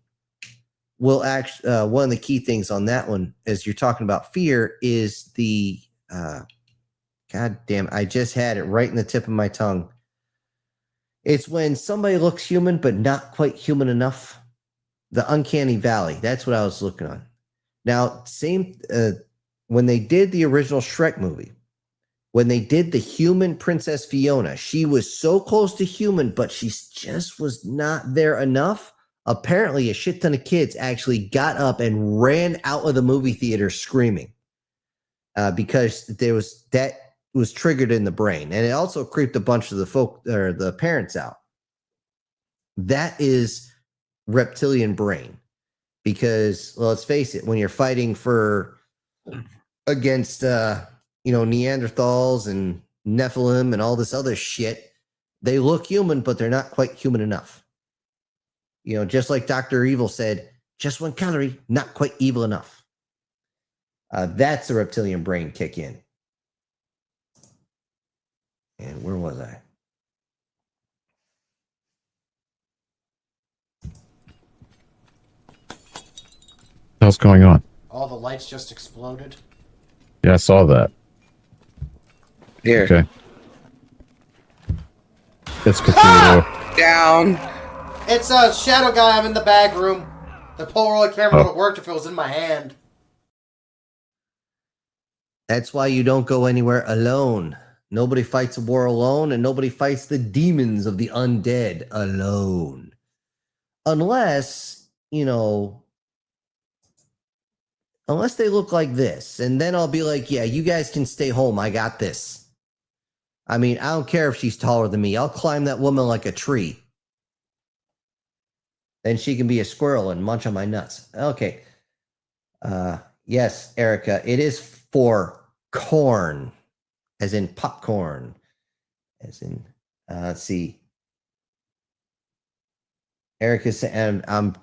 will actually, one of the key things on that one, as you're talking about fear, is the, God damn, I just had it right in the tip of my tongue. It's when somebody looks human, but not quite human enough. The uncanny valley. That's what I was looking on. Now, when they did the original Shrek movie, when they did the human Princess Fiona, she was so close to human, but she just was not there enough. Apparently, a shit ton of kids actually got up and ran out of the movie theater screaming because that was triggered in the brain, and it also creeped a bunch of the parents out. That is reptilian brain, because, well, let's face it, when you're fighting against Neanderthals and Nephilim and all this other shit, they look human, but they're not quite human enough. Just like Dr. Evil said, Just 1 calorie, not quite evil enough. That's a reptilian brain kick in. And where was I? What's going on? All the lights just exploded. Yeah, I saw that. Here. Okay. It's Cthulhu. Down. It's a shadow guy. I'm in the bag room. The Polaroid camera would have worked if it was in my hand. That's why you don't go anywhere alone. Nobody fights a war alone, and nobody fights the demons of the undead alone. Unless, you know, unless they look like this. And then I'll be like, yeah, you guys can stay home. I got this. I mean, I don't care if she's taller than me. I'll climb that woman like a tree. Then she can be a squirrel and munch on my nuts. Okay. Yes, Erica, it is for corn, as in popcorn, as in, let's see. Erica said, I'm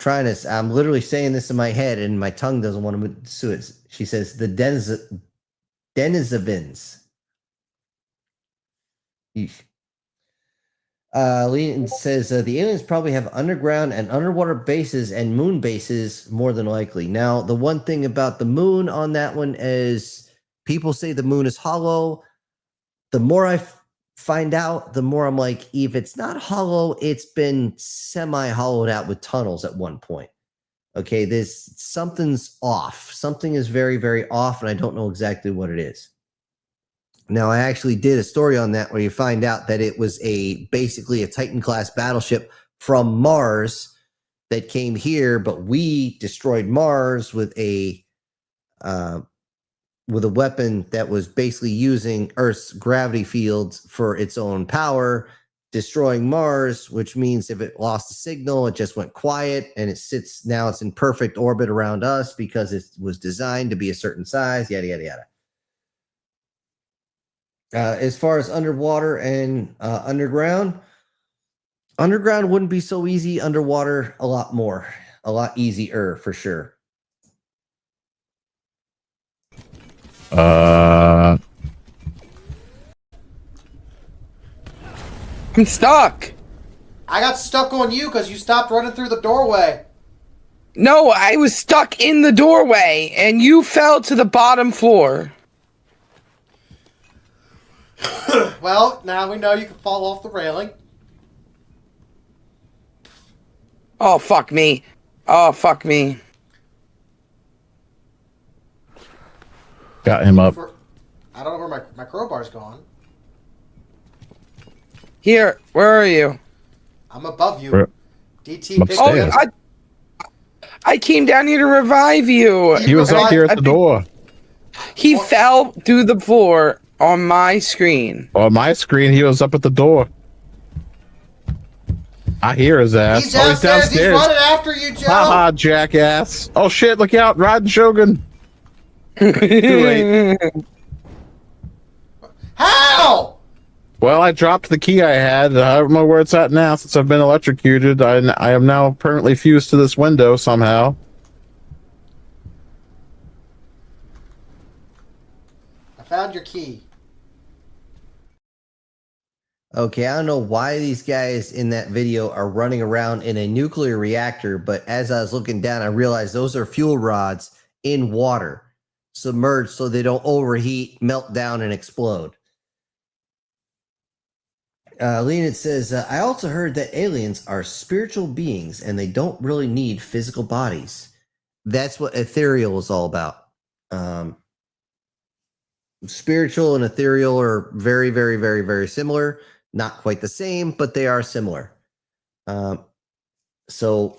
literally saying this in my head and my tongue doesn't want to do it. She says, the denizens. Lean says the aliens probably have underground and underwater bases and moon bases more than likely. Now, the one thing about the moon on that one is people say the moon is hollow. The more I find out, the more I'm like, if it's not hollow, it's been semi-hollowed out with tunnels at one point. Okay, something's off. Something is very, very off, and I don't know exactly what it is. Now, I actually did a story on that where you find out that it was basically a Titan-class battleship from Mars that came here, but we destroyed Mars with a weapon that was basically using Earth's gravity fields for its own power, destroying Mars, which means if it lost the signal, it just went quiet, and now it's in perfect orbit around us because it was designed to be a certain size, yada, yada, yada. As far as underwater and underground wouldn't be so easy. Underwater, a lot easier for sure. I'm stuck. I got stuck on you because you stopped running through the doorway. No, I was stuck in the doorway, and you fell to the bottom floor. Well, now we know you can fall off the railing. Oh, fuck me. Oh, fuck me. Got him up. I don't know where my crowbar's gone. Here, where are you? I'm above you. Where? DT picked Oh, me up. I came down here to revive you. He was up here at the door. He fell through the floor on my screen. On my screen, he was up at the door. I hear his ass. He's downstairs. He's running after you, Joe. Haha, jackass. Oh shit, look out. Rod Shogun. Too late. How? Well, I dropped the key I had. I don't know where it's at now since I've been electrocuted. I am now permanently fused to this window somehow. I found your key. Okay, I don't know why these guys in that video are running around in a nuclear reactor, but as I was looking down, I realized those are fuel rods in water, submerged so they don't overheat, melt down, and explode. Leonid says, I also heard that aliens are spiritual beings and they don't really need physical bodies. That's what ethereal is all about. Spiritual and ethereal are very, very, very, very similar. Not quite the same, but they are similar. So,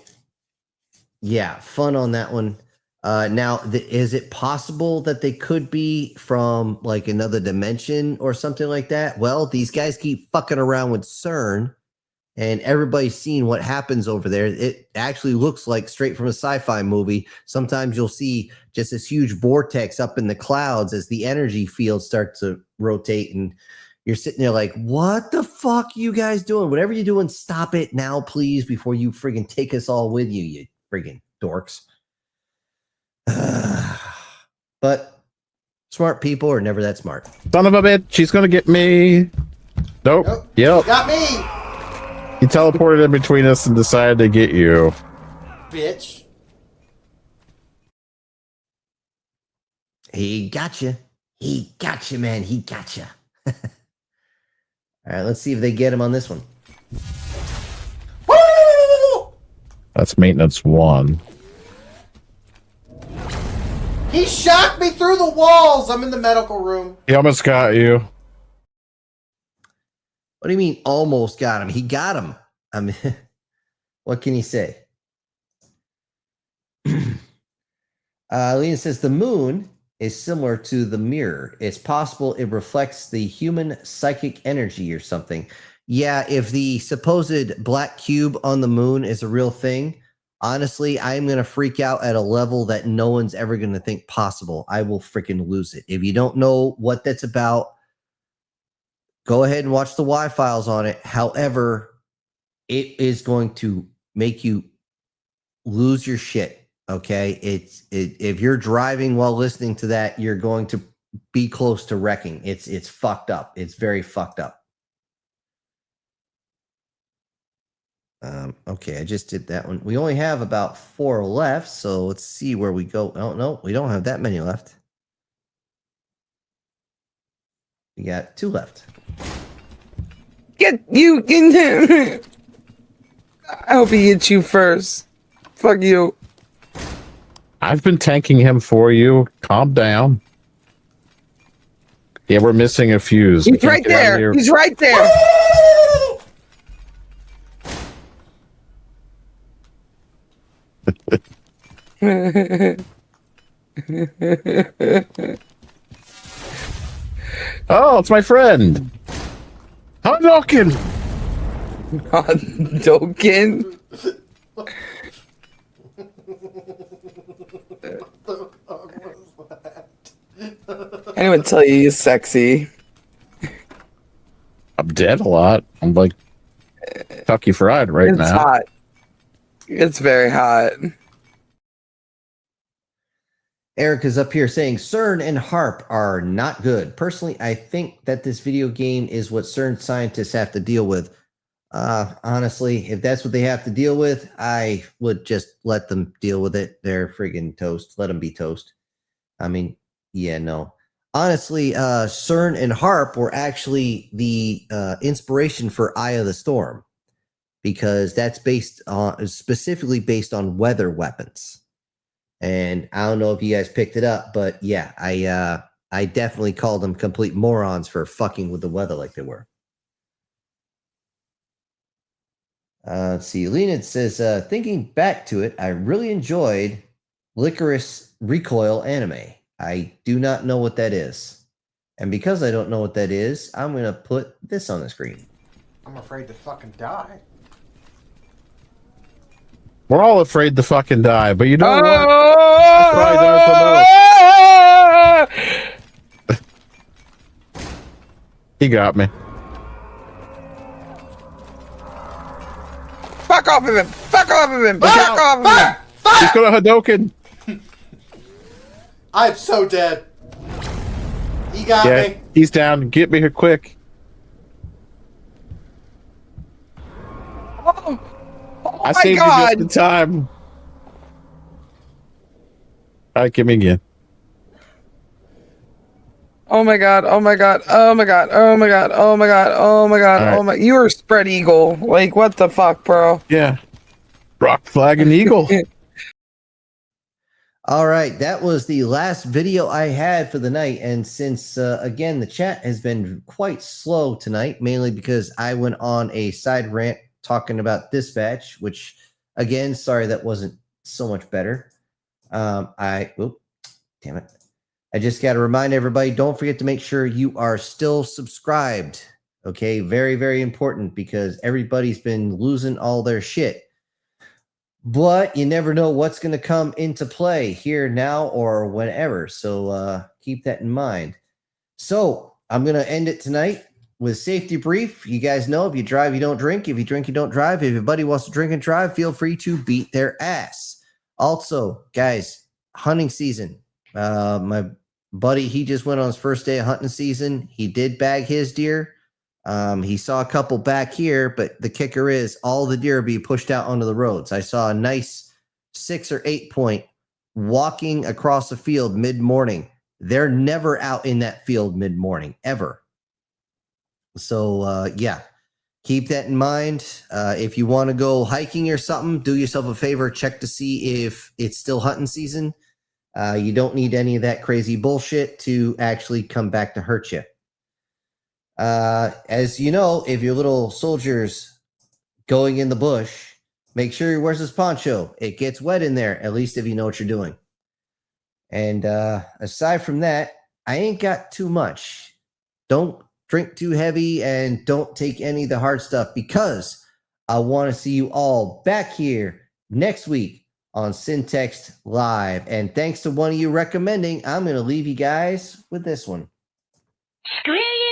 yeah, fun on that one. Now, is it possible that they could be from like another dimension or something like that? Well, these guys keep fucking around with CERN, and everybody's seen what happens over there. It actually looks like straight from a sci-fi movie. Sometimes you'll see just this huge vortex up in the clouds as the energy fields start to rotate, and you're sitting there like, what the fuck you guys doing? Whatever you're doing, stop it now, please, before you friggin' take us all with you, you friggin' dorks. But smart people are never that smart. Son of a bitch, she's gonna get me. Nope. Yep. Got me, He teleported in between us and decided to get you. bitch. He got you. He got you, man. He got you. All right, let's see if they get him on this one. Woo! That's maintenance 1. He shot me through the walls. I'm in the medical room. He almost got you. What do you mean almost got him? He got him. I mean, what can you say? Lena says the moon is similar to the mirror. It's possible it reflects the human psychic energy or something. Yeah, if the supposed black cube on the moon is a real thing, honestly, I'm going to freak out at a level that no one's ever going to think possible. I will freaking lose it. If you don't know what that's about, go ahead and watch the Y files on it. However, it is going to make you lose your shit. Okay, if you're driving while listening to that, you're going to be close to wrecking. It's fucked up. It's very fucked up. Okay, I just did that one. We only have about 4 left, so let's see where we go. Oh no, we don't have that many left. We got 2 left. Get you in there. I hope he hits you first. Fuck you. I've been tanking him for you. Calm down. Yeah, we're missing a fuse. He's right there. He's right there. Oh, it's my friend. Hadouken. Hadouken. Anyone tell you he's sexy? I'm dead a lot. I'm like Kentucky Fried right It's now. hot. It's very hot. Eric is up here saying CERN and HARP are not good. Personally, I think that this video game is what CERN scientists have to deal with. Honestly, if that's what they have to deal with, I would just let them deal with it. They're friggin' toast. Let them be toast. I mean, yeah, no. Honestly, CERN and HARP were actually the inspiration for Eye of the Storm, because that's specifically based on weather weapons. And I don't know if you guys picked it up, but yeah, I definitely called them complete morons for fucking with the weather like they were. Let's see. Lena says, thinking back to it, I really enjoyed Licorice Recoil anime. I do not know what that is. And because I don't know what that is, I'm going to put this on the screen. I'm afraid to fucking die. We're all afraid to fucking die, but you know what? He got me. Fuck off of him! Fuck off of him! Fuck off of him! He's gonna Hadouken. I'm so dead. He got me. He's down. Get me here quick. Oh I my saved God. you just in time. All right, give me again. Oh my God! Oh my God! Oh my God! Oh my God! Oh my God! Oh my God! Right. Oh my! You are spread eagle. Like what the fuck, bro? Yeah. Rock, flag, and eagle. All right, that was the last video I had for the night. And since, again, the chat has been quite slow tonight, mainly because I went on a side rant talking about dispatch, which, again, sorry, that wasn't so much better. Damn it. I just got to remind everybody, don't forget to make sure you are still subscribed. Okay, very, very important, because everybody's been losing all their shit. But you never know what's going to come into play here now or whenever. So keep that in mind. So I'm going to end it tonight with safety brief. You guys know, if you drive, you don't drink. If you drink, you don't drive. If your buddy wants to drink and drive, feel free to beat their ass. Also, guys, hunting season. My buddy, he just went on his first day of hunting season. He did bag his deer. He saw a couple back here, but the kicker is all the deer be pushed out onto the roads. I saw a nice 6 or 8 point walking across the field mid-morning. They're never out in that field mid-morning, ever. So, yeah, keep that in mind. If you want to go hiking or something, do yourself a favor, check to see if it's still hunting season. You don't need any of that crazy bullshit to actually come back to hurt you. As you know, if your little soldier's going in the bush, make sure he wears his poncho. It gets wet in there, at least if you know what you're doing. And aside from that, I ain't got too much. Don't drink too heavy and don't take any of the hard stuff, because I want to see you all back here next week on Syntext Live. And thanks to one of you recommending, I'm going to leave you guys with this one. Screw you!